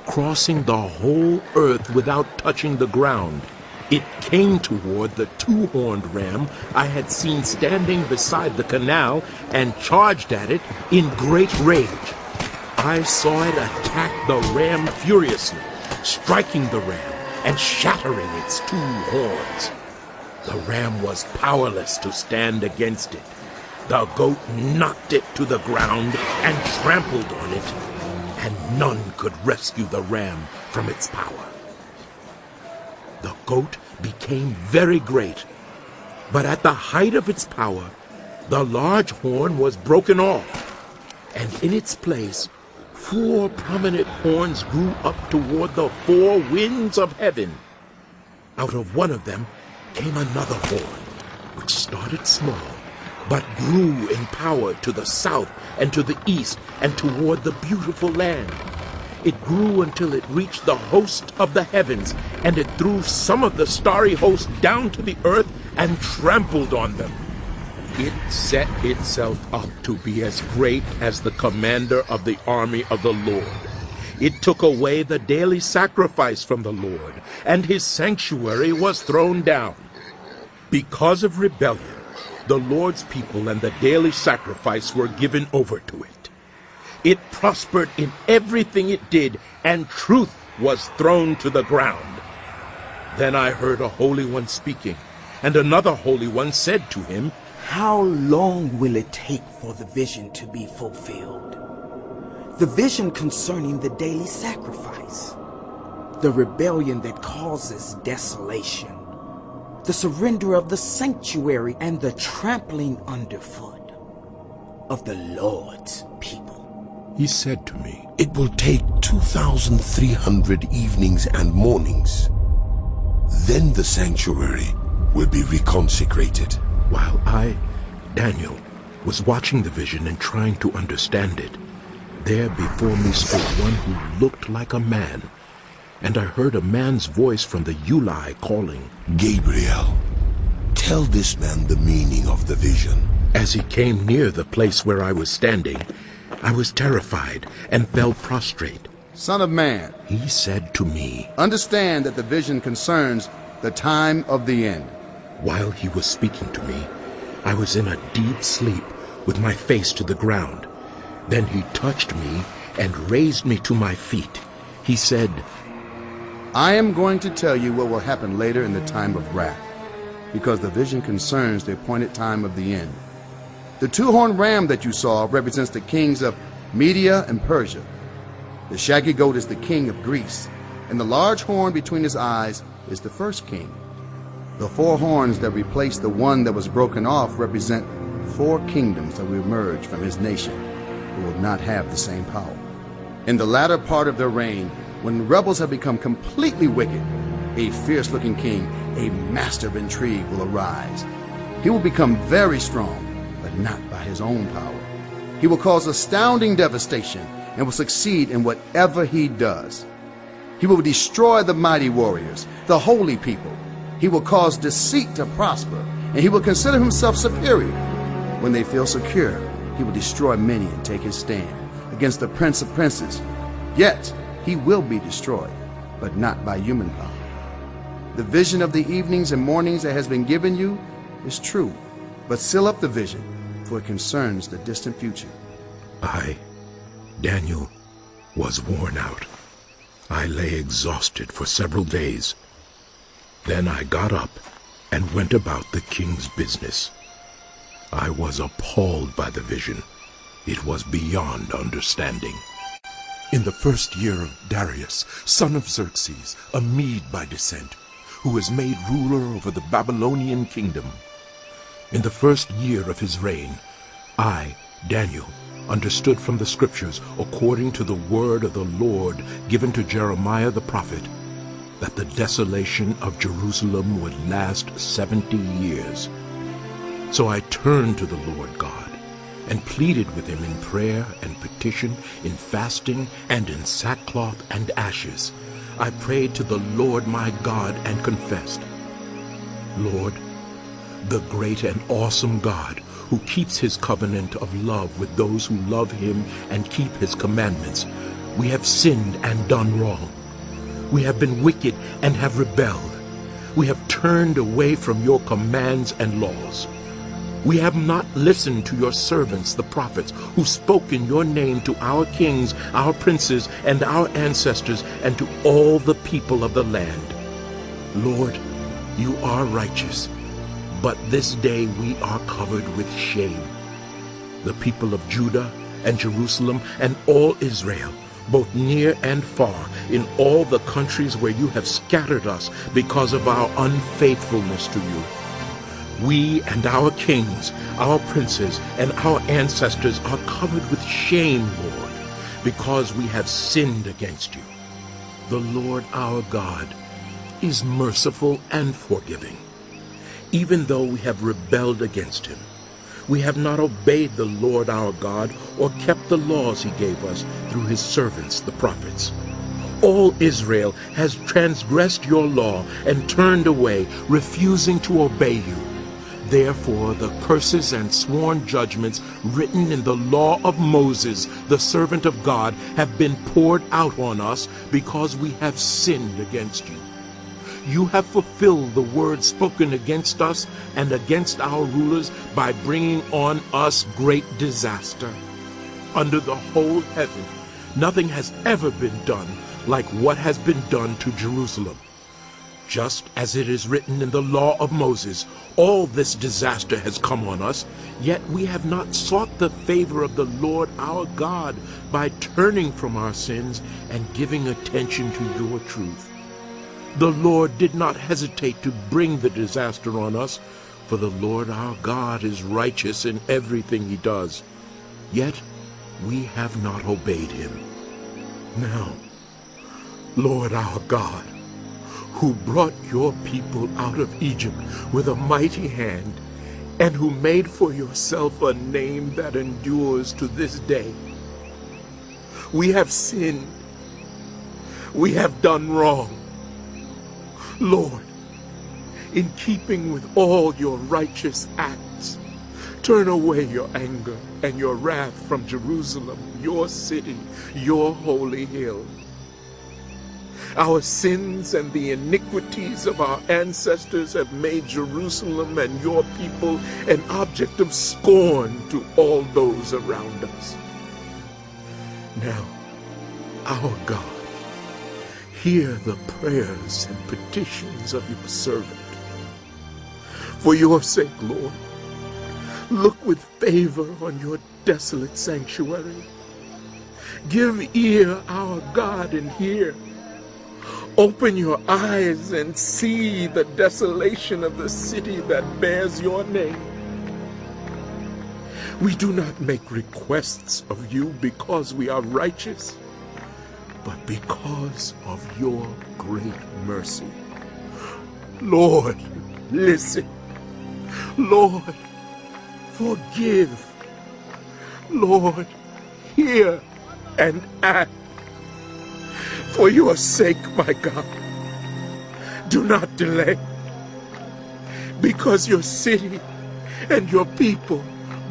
crossing the whole earth without touching the ground. It came toward the 2-horned ram I had seen standing beside the canal and charged at it in great rage. I saw it attack the ram furiously, striking the ram and shattering its 2 horns. The ram was powerless to stand against it. The goat knocked it to the ground and trampled on it, and none could rescue the ram from its power. The goat became very great, but at the height of its power, the large horn was broken off, and in its place, 4 prominent horns grew up toward the 4 winds of heaven. Out of one of them came another horn, which started small, but grew in power to the south and to the east and toward the beautiful land. It grew until it reached the host of the heavens, and it threw some of the starry host down to the earth and trampled on them. It set itself up to be as great as the commander of the army of the Lord. It took away the daily sacrifice from the Lord, and his sanctuary was thrown down. Because of rebellion, the Lord's people and the daily sacrifice were given over to it. It prospered in everything it did, and truth was thrown to the ground. Then I heard a Holy One speaking, and another Holy One said to him, How long will it take for the vision to be fulfilled? The vision concerning the daily sacrifice, the rebellion that causes desolation, the surrender of the sanctuary, and the trampling underfoot of the Lord's people. He said to me, It will take 2,300 evenings and mornings. Then the sanctuary will be reconsecrated. While I, Daniel, was watching the vision and trying to understand it, there before me stood one who looked like a man, and I heard a man's voice from the Ulai calling, Gabriel, tell this man the meaning of the vision. As he came near the place where I was standing, I was terrified and fell prostrate. Son of man, he said to me, understand that the vision concerns the time of the end. While he was speaking to me, I was in a deep sleep with my face to the ground. Then he touched me and raised me to my feet. He said, I am going to tell you what will happen later in the time of wrath, because the vision concerns the appointed time of the end. The 2-horned ram that you saw represents the kings of Media and Persia. The shaggy goat is the king of Greece, and the large horn between his eyes is the first king. The 4 horns that replace the one that was broken off represent 4 kingdoms that will emerge from his nation, but will not have the same power. In the latter part of their reign, when rebels have become completely wicked, a fierce-looking king, a master of intrigue, will arise. He will become very strong, but not by his own power. He will cause astounding devastation and will succeed in whatever he does. He will destroy the mighty warriors, the holy people. He will cause deceit to prosper, and he will consider himself superior. When they feel secure, he will destroy many and take his stand against the Prince of Princes. Yet he will be destroyed, but not by human power. The vision of the evenings and mornings that has been given you is true, but seal up the vision, for it concerns the distant future. I, Daniel, was worn out. I lay exhausted for several days. Then I got up and went about the king's business. I was appalled by the vision. It was beyond understanding. In the first year of Darius, son of Xerxes, a Mede by descent, who was made ruler over the Babylonian kingdom. In the first year of his reign, I, Daniel, understood from the scriptures, according to the word of the Lord given to Jeremiah the prophet, that the desolation of Jerusalem would last 70 years. So I turned to the Lord God and pleaded with him in prayer and petition, in fasting and in sackcloth and ashes. I prayed to the Lord my God and confessed, Lord, the great and awesome God, who keeps his covenant of love with those who love him and keep his commandments, we have sinned and done wrong. We have been wicked and have rebelled. We have turned away from your commands and laws. We have not listened to your servants, the prophets, who spoke in your name to our kings, our princes, and our ancestors, and to all the people of the land. Lord, you are righteous, but this day we are covered with shame. The people of Judah and Jerusalem and all Israel, both near and far, in all the countries where you have scattered us because of our unfaithfulness to you. We and our kings, our princes, and our ancestors are covered with shame, Lord, because we have sinned against you. The Lord our God is merciful and forgiving. Even though we have rebelled against him, we have not obeyed the Lord our God or kept the laws he gave us through his servants, the prophets. All Israel has transgressed your law and turned away, refusing to obey you. Therefore, the curses and sworn judgments written in the law of Moses, the servant of God, have been poured out on us because we have sinned against you. You have fulfilled the word spoken against us and against our rulers by bringing on us great disaster. Under the whole heaven, nothing has ever been done like what has been done to Jerusalem. Just as it is written in the law of Moses, all this disaster has come on us, yet we have not sought the favor of the Lord our God by turning from our sins and giving attention to your truth. The Lord did not hesitate to bring the disaster on us, for the Lord our God is righteous in everything he does. Yet we have not obeyed him. Now, Lord our God, who brought your people out of Egypt with a mighty hand, and who made for yourself a name that endures to this day, we have sinned. We have done wrong. Lord, in keeping with all your righteous acts, turn away your anger and your wrath from Jerusalem, your city, your holy hill. Our sins and the iniquities of our ancestors have made Jerusalem and your people an object of scorn to all those around us. Now, our God, hear the prayers and petitions of your servant. For your sake, Lord, look with favor on your desolate sanctuary. Give ear, our God, and hear. Open your eyes and see the desolation of the city that bears your name. We do not make requests of you because we are righteous, but because of your great mercy. Lord, listen. Lord, forgive. Lord, hear and act. For your sake, my God, do not delay, because your city and your people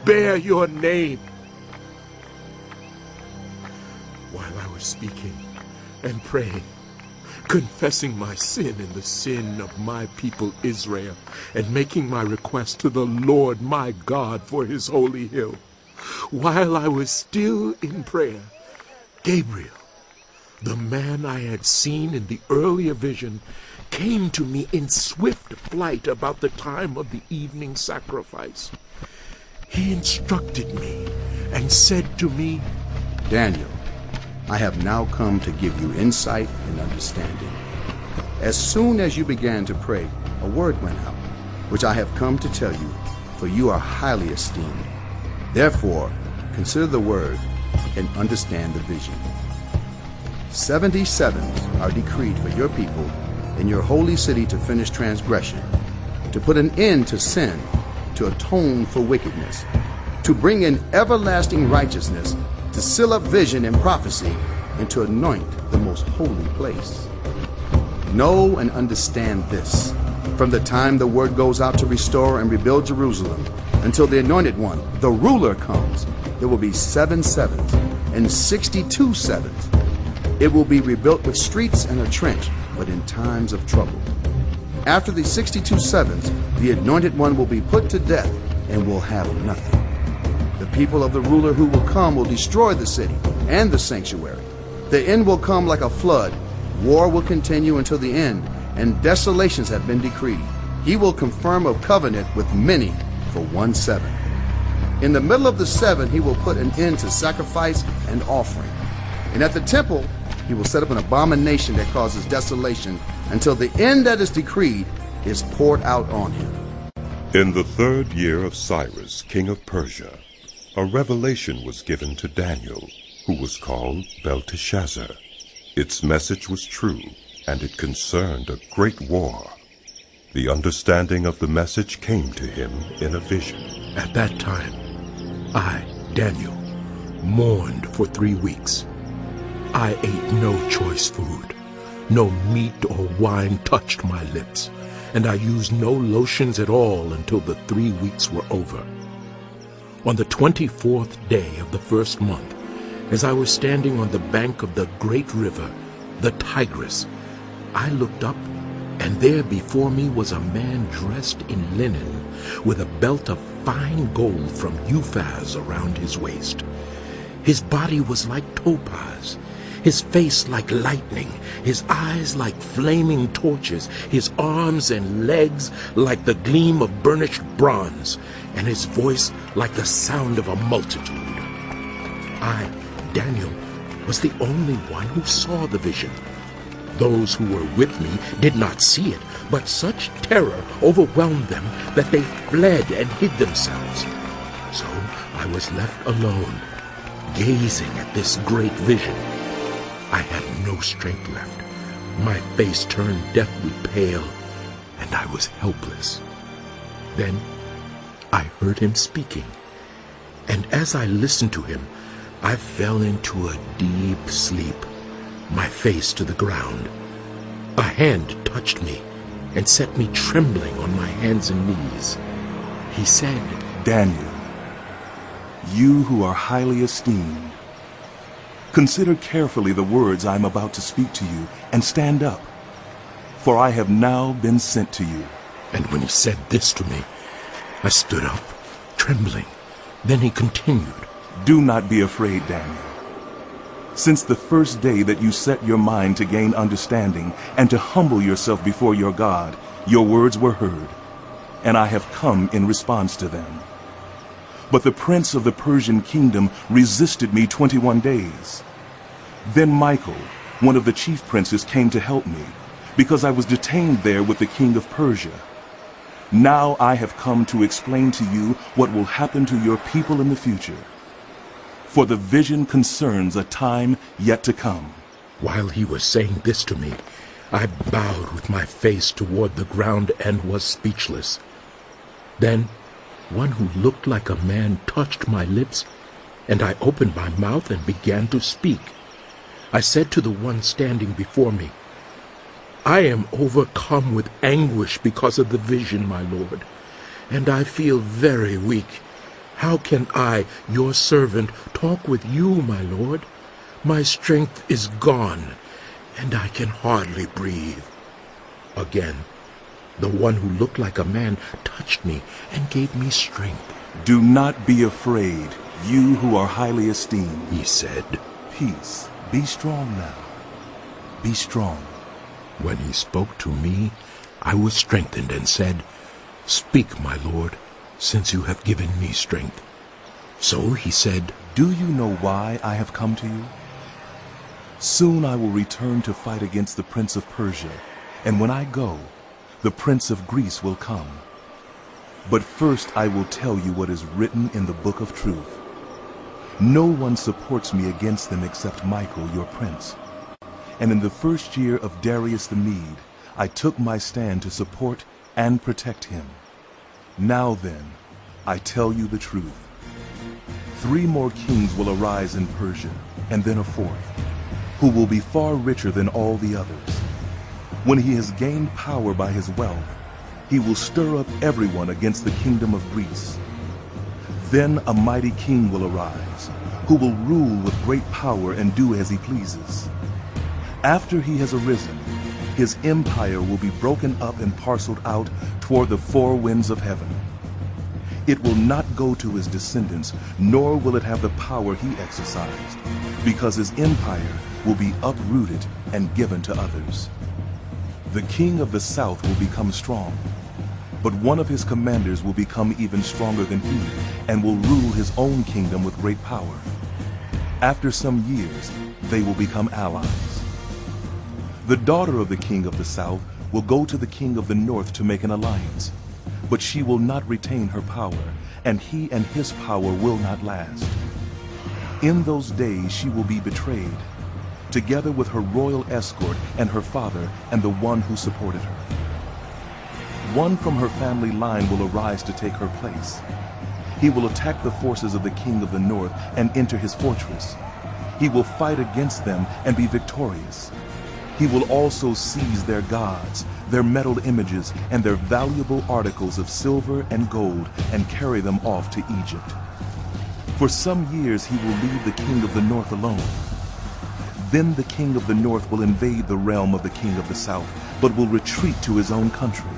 bear your name. While I was speaking and praying, confessing my sin and the sin of my people Israel, and making my request to the Lord my God for his holy hill, while I was still in prayer, Gabriel, the man I had seen in the earlier vision, came to me in swift flight about the time of the evening sacrifice. He instructed me and said to me, Daniel, I have now come to give you insight and understanding. As soon as you began to pray, a word went out, which I have come to tell you, for you are highly esteemed. Therefore, consider the word and understand the vision. 70 sevens are decreed for your people in your holy city to finish transgression, to put an end to sin, to atone for wickedness, to bring in everlasting righteousness, to seal up vision and prophecy, and to anoint the most holy place. Know and understand this. From the time the word goes out to restore and rebuild Jerusalem until the Anointed One, the ruler, comes, there will be 7 sevens and 62 sevens. It will be rebuilt with streets and a trench, but in times of trouble. After the 62 sevens, the Anointed One will be put to death and will have nothing. The people of the ruler who will come will destroy the city and the sanctuary. The end will come like a flood. War will continue until the end, and desolations have been decreed. He will confirm a covenant with many for 1 7. In the middle of the 7, he will put an end to sacrifice and offering. And at the temple, he will set up an abomination that causes desolation until the end that is decreed is poured out on him. In the 3rd year of Cyrus, king of Persia, a revelation was given to Daniel, who was called Belteshazzar. Its message was true, and it concerned a great war. The understanding of the message came to him in a vision. At that time, I, Daniel, mourned for 3 weeks. I ate no choice food. No meat or wine touched my lips, and I used no lotions at all until the 3 weeks were over. On the 24th day of the 1st month, as I was standing on the bank of the great river, the Tigris, I looked up, and there before me was a man dressed in linen, with a belt of fine gold from Uphaz around his waist. His body was like topaz, his face like lightning, his eyes like flaming torches, his arms and legs like the gleam of burnished bronze, and his voice like the sound of a multitude. I, Daniel, was the only one who saw the vision. Those who were with me did not see it, but such terror overwhelmed them that they fled and hid themselves. So I was left alone, gazing at this great vision. I had no strength left. My face turned deathly pale, and I was helpless. Then I heard him speaking, and as I listened to him, I fell into a deep sleep, my face to the ground. A hand touched me and set me trembling on my hands and knees. He said, Daniel, you who are highly esteemed, consider carefully the words I am about to speak to you, and stand up, for I have now been sent to you. And when he said this to me, I stood up, trembling. Then he continued, Do not be afraid, Daniel. Since the first day that you set your mind to gain understanding and to humble yourself before your God, your words were heard, and I have come in response to them. But the prince of the Persian kingdom resisted me 21 days. Then Michael, one of the chief princes, came to help me, because I was detained there with the king of Persia. Now I have come to explain to you what will happen to your people in the future. For the vision concerns a time yet to come. While he was saying this to me, I bowed with my face toward the ground and was speechless. Then one who looked like a man touched my lips, and I opened my mouth and began to speak. I said to the one standing before me, I am overcome with anguish because of the vision, my Lord, and I feel very weak. How can I, your servant, talk with you, my Lord? My strength is gone, and I can hardly breathe. Again, the one who looked like a man touched me and gave me strength. Do not be afraid, you who are highly esteemed, he said. Peace, be strong now. Be strong. When he spoke to me, I was strengthened and said, Speak, my Lord, since you have given me strength. So he said, Do you know why I have come to you? Soon I will return to fight against the prince of Persia, and when I go, the prince of Greece will come. But first I will tell you what is written in the book of truth. No one supports me against them except Michael, your prince. And in the first year of Darius the Mede, I took my stand to support and protect him. Now then, I tell you the truth. 3 more kings will arise in Persia, and then a 4th, who will be far richer than all the others. When he has gained power by his wealth, he will stir up everyone against the kingdom of Greece. Then a mighty king will arise, who will rule with great power and do as he pleases. After he has arisen, his empire will be broken up and parceled out toward the 4 winds of heaven. It will not go to his descendants, nor will it have the power he exercised, because his empire will be uprooted and given to others. The king of the south will become strong, but one of his commanders will become even stronger than he, and will rule his own kingdom with great power. After some years, they will become allies. The daughter of the king of the south will go to the king of the north to make an alliance, but she will not retain her power, and he and his power will not last. In those days she will be betrayed, together with her royal escort and her father and the one who supported her. One from her family line will arise to take her place. He will attack the forces of the king of the north and enter his fortress. He will fight against them and be victorious. He will also seize their gods, their metal images, and their valuable articles of silver and gold, and carry them off to Egypt. For some years he will leave the king of the north alone. Then the king of the north will invade the realm of the king of the south, but will retreat to his own country.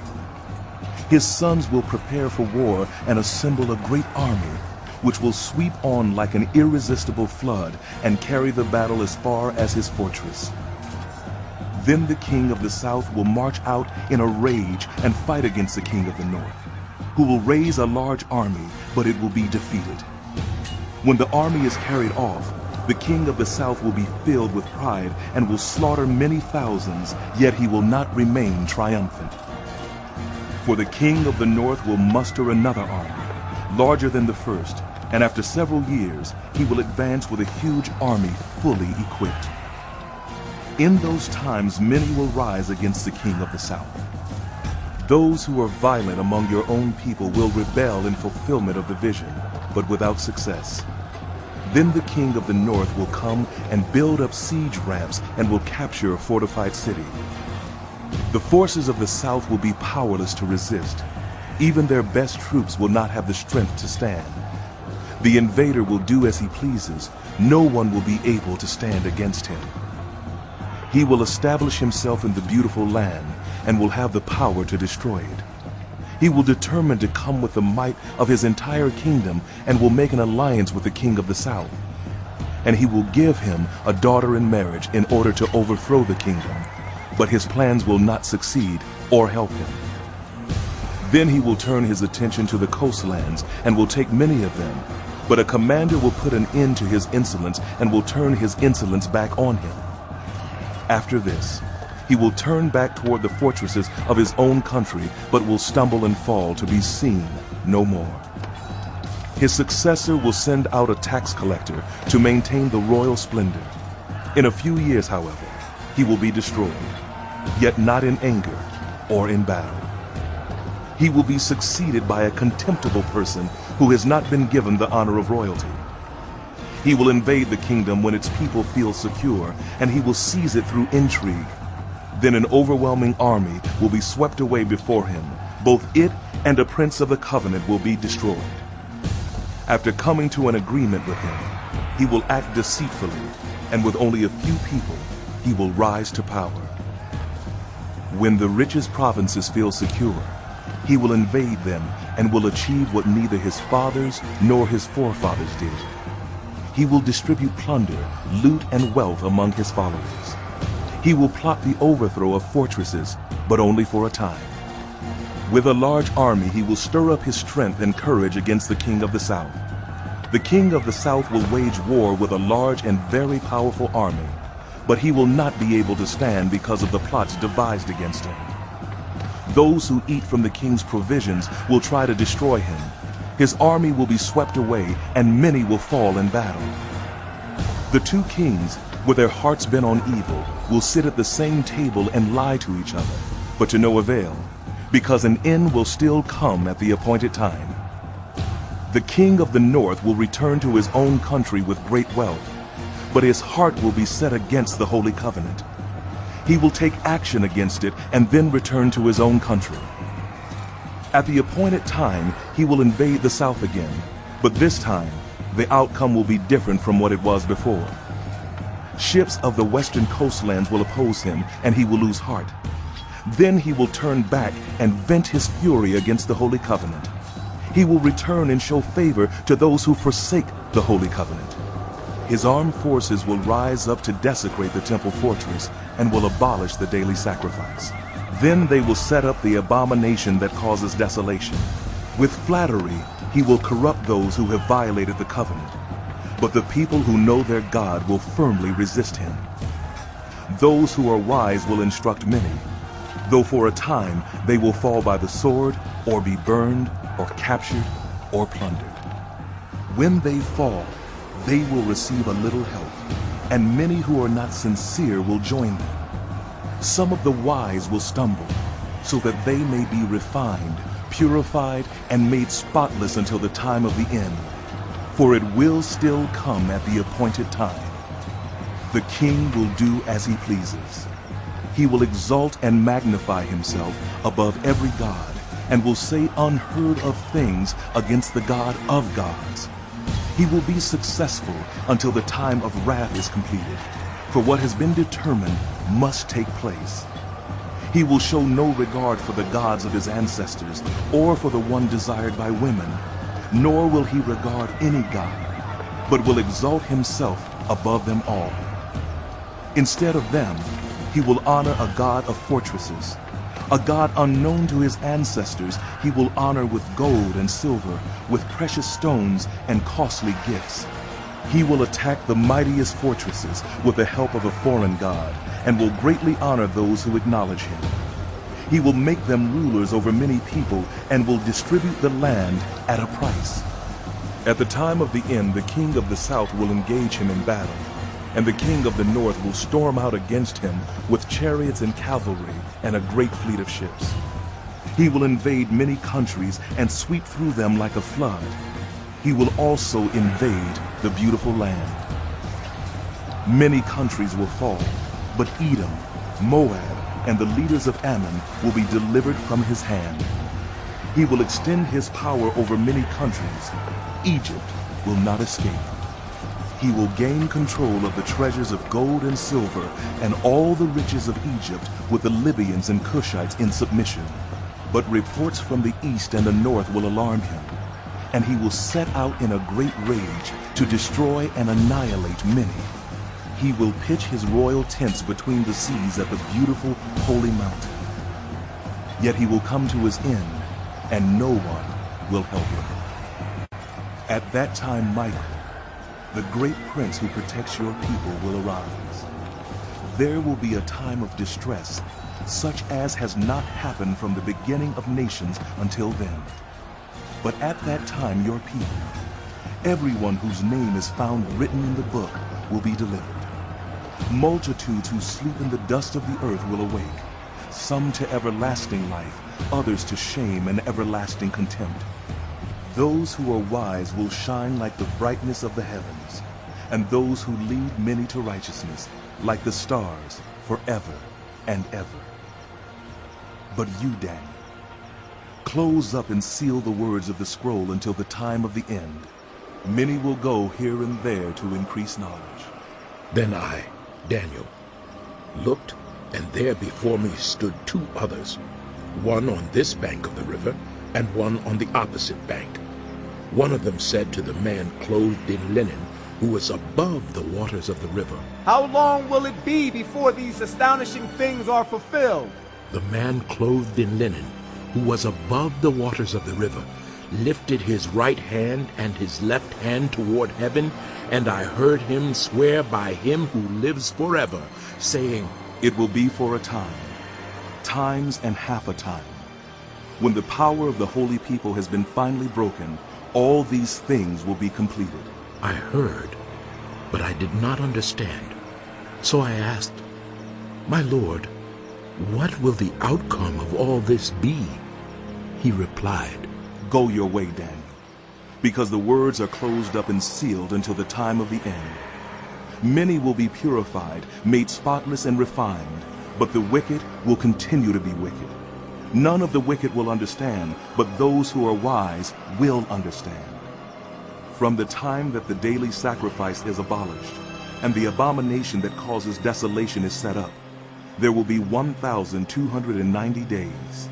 His sons will prepare for war and assemble a great army, which will sweep on like an irresistible flood and carry the battle as far as his fortress. Then the king of the south will march out in a rage and fight against the king of the north, who will raise a large army, but it will be defeated. When the army is carried off, the king of the south will be filled with pride and will slaughter many thousands, yet he will not remain triumphant. For the king of the north will muster another army, larger than the first, and after several years he will advance with a huge army fully equipped. In those times many will rise against the king of the south. Those who are violent among your own people will rebel in fulfillment of the vision, but without success. Then the king of the north will come and build up siege ramps and will capture a fortified city. The forces of the south will be powerless to resist. Even their best troops will not have the strength to stand. The invader will do as he pleases. No one will be able to stand against him. He will establish himself in the beautiful land and will have the power to destroy it. He will determine to come with the might of his entire kingdom and will make an alliance with the king of the south. And he will give him a daughter in marriage in order to overthrow the kingdom. But his plans will not succeed or help him. Then he will turn his attention to the coastlands and will take many of them. But a commander will put an end to his insolence and will turn his insolence back on him. After this, He will turn back toward the fortresses of his own country, but will stumble and fall to be seen no more. His successor will send out a tax collector to maintain the royal splendor. In a few years, however, he will be destroyed, yet not in anger or in battle. He will be succeeded by a contemptible person who has not been given the honor of royalty. He will invade the kingdom when its people feel secure, and he will seize it through intrigue. Then an overwhelming army will be swept away before him. Both it and a prince of the covenant will be destroyed. After coming to an agreement with him, he will act deceitfully, and with only a few people, he will rise to power. When the richest provinces feel secure, he will invade them and will achieve what neither his fathers nor his forefathers did. He will distribute plunder, loot, and wealth among his followers. He will plot the overthrow of fortresses, but only for a time. With a large army, he will stir up his strength and courage against the king of the south. The king of the south will wage war with a large and very powerful army, but he will not be able to stand because of the plots devised against him. Those who eat from the king's provisions will try to destroy him. His army will be swept away, and many will fall in battle. The two kings, with their hearts bent on evil, will sit at the same table and lie to each other, but to no avail, because an end will still come at the appointed time. The king of the north will return to his own country with great wealth, but his heart will be set against the Holy Covenant. He will take action against it and then return to his own country. At the appointed time, he will invade the south again, but this time, the outcome will be different from what it was before. Ships of the western coastlands will oppose him, and he will lose heart. Then he will turn back and vent his fury against the Holy Covenant. He will return and show favor to those who forsake the Holy Covenant. His armed forces will rise up to desecrate the temple fortress and will abolish the daily sacrifice. Then they will set up the abomination that causes desolation. With flattery, he will corrupt those who have violated the covenant. But the people who know their God will firmly resist him. Those who are wise will instruct many, though for a time they will fall by the sword, or be burned, or captured, or plundered. When they fall, they will receive a little help, and many who are not sincere will join them. Some of the wise will stumble, so that they may be refined, purified, and made spotless until the time of the end. For it will still come at the appointed time. The king will do as he pleases. He will exalt and magnify himself above every god, and will say unheard of things against the God of gods. He will be successful until the time of wrath is completed, for what has been determined must take place. He will show no regard for the gods of his ancestors, or for the one desired by women, nor will he regard any god, but will exalt himself above them all. Instead of them, he will honor a god of fortresses. A god unknown to his ancestors he will honor with gold and silver, with precious stones and costly gifts. He will attack the mightiest fortresses with the help of a foreign god, and will greatly honor those who acknowledge him. He will make them rulers over many people, and will distribute the land at a price. At the time of the end, the king of the south will engage him in battle, and the king of the north will storm out against him with chariots and cavalry and a great fleet of ships. He will invade many countries and sweep through them like a flood. He will also invade the beautiful land. Many countries will fall, but Edom, Moab, and the leaders of Ammon will be delivered from his hand. He will extend his power over many countries. Egypt will not escape. He will gain control of the treasures of gold and silver and all the riches of Egypt, with the Libyans and Cushites in submission. But reports from the east and the north will alarm him, and he will set out in a great rage to destroy and annihilate many. He will pitch his royal tents between the seas at the beautiful holy mountain. Yet he will come to his end, and no one will help him. At that time Michael, the great prince who protects your people, will arise. there will be a time of distress, such as has not happened from the beginning of nations until then. But at that time your people, everyone whose name is found written in the book, will be delivered. Multitudes who sleep in the dust of the earth will awake, some to everlasting life, others to shame and everlasting contempt. Those who are wise will shine like the brightness of the heavens, and those who lead many to righteousness like the stars forever and ever. But you, Daniel, close up and seal the words of the scroll until the time of the end. Many will go here and there to increase knowledge. Then I, Daniel, looked, and there before me stood two others, one on this bank of the river, and one on the opposite bank. One of them said to the man clothed in linen, who was above the waters of the river, "How long will it be before these astonishing things are fulfilled?" The man clothed in linen, who was above the waters of the river, lifted his right hand and his left hand toward heaven, and I heard him swear by him who lives forever, saying, "It will be for a time, times and half a time. When the power of the holy people has been finally broken, all these things will be completed." I heard, but I did not understand. So I asked, "My Lord, what will the outcome of all this be?" He replied, "Go your way, Daniel, because the words are closed up and sealed until the time of the end. Many will be purified, made spotless and refined, but the wicked will continue to be wicked. None of the wicked will understand, but those who are wise will understand. From the time that the daily sacrifice is abolished, and the abomination that causes desolation is set up, there will be 1,290 days.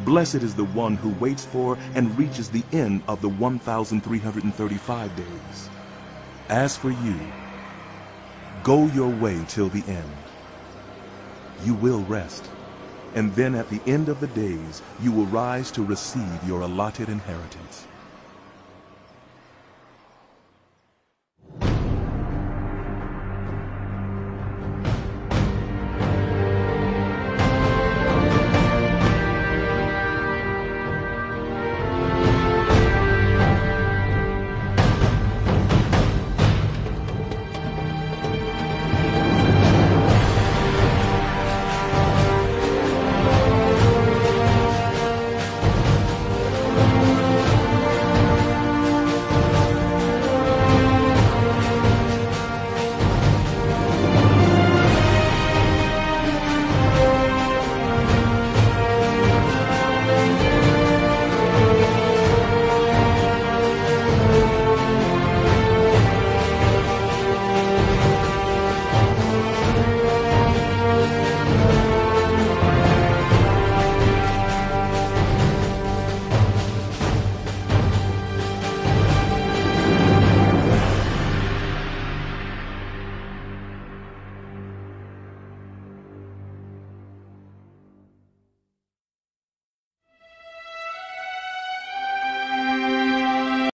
Blessed is the one who waits for and reaches the end of the 1,335 days. As for you, go your way till the end. You will rest, and then at the end of the days you will rise to receive your allotted inheritance."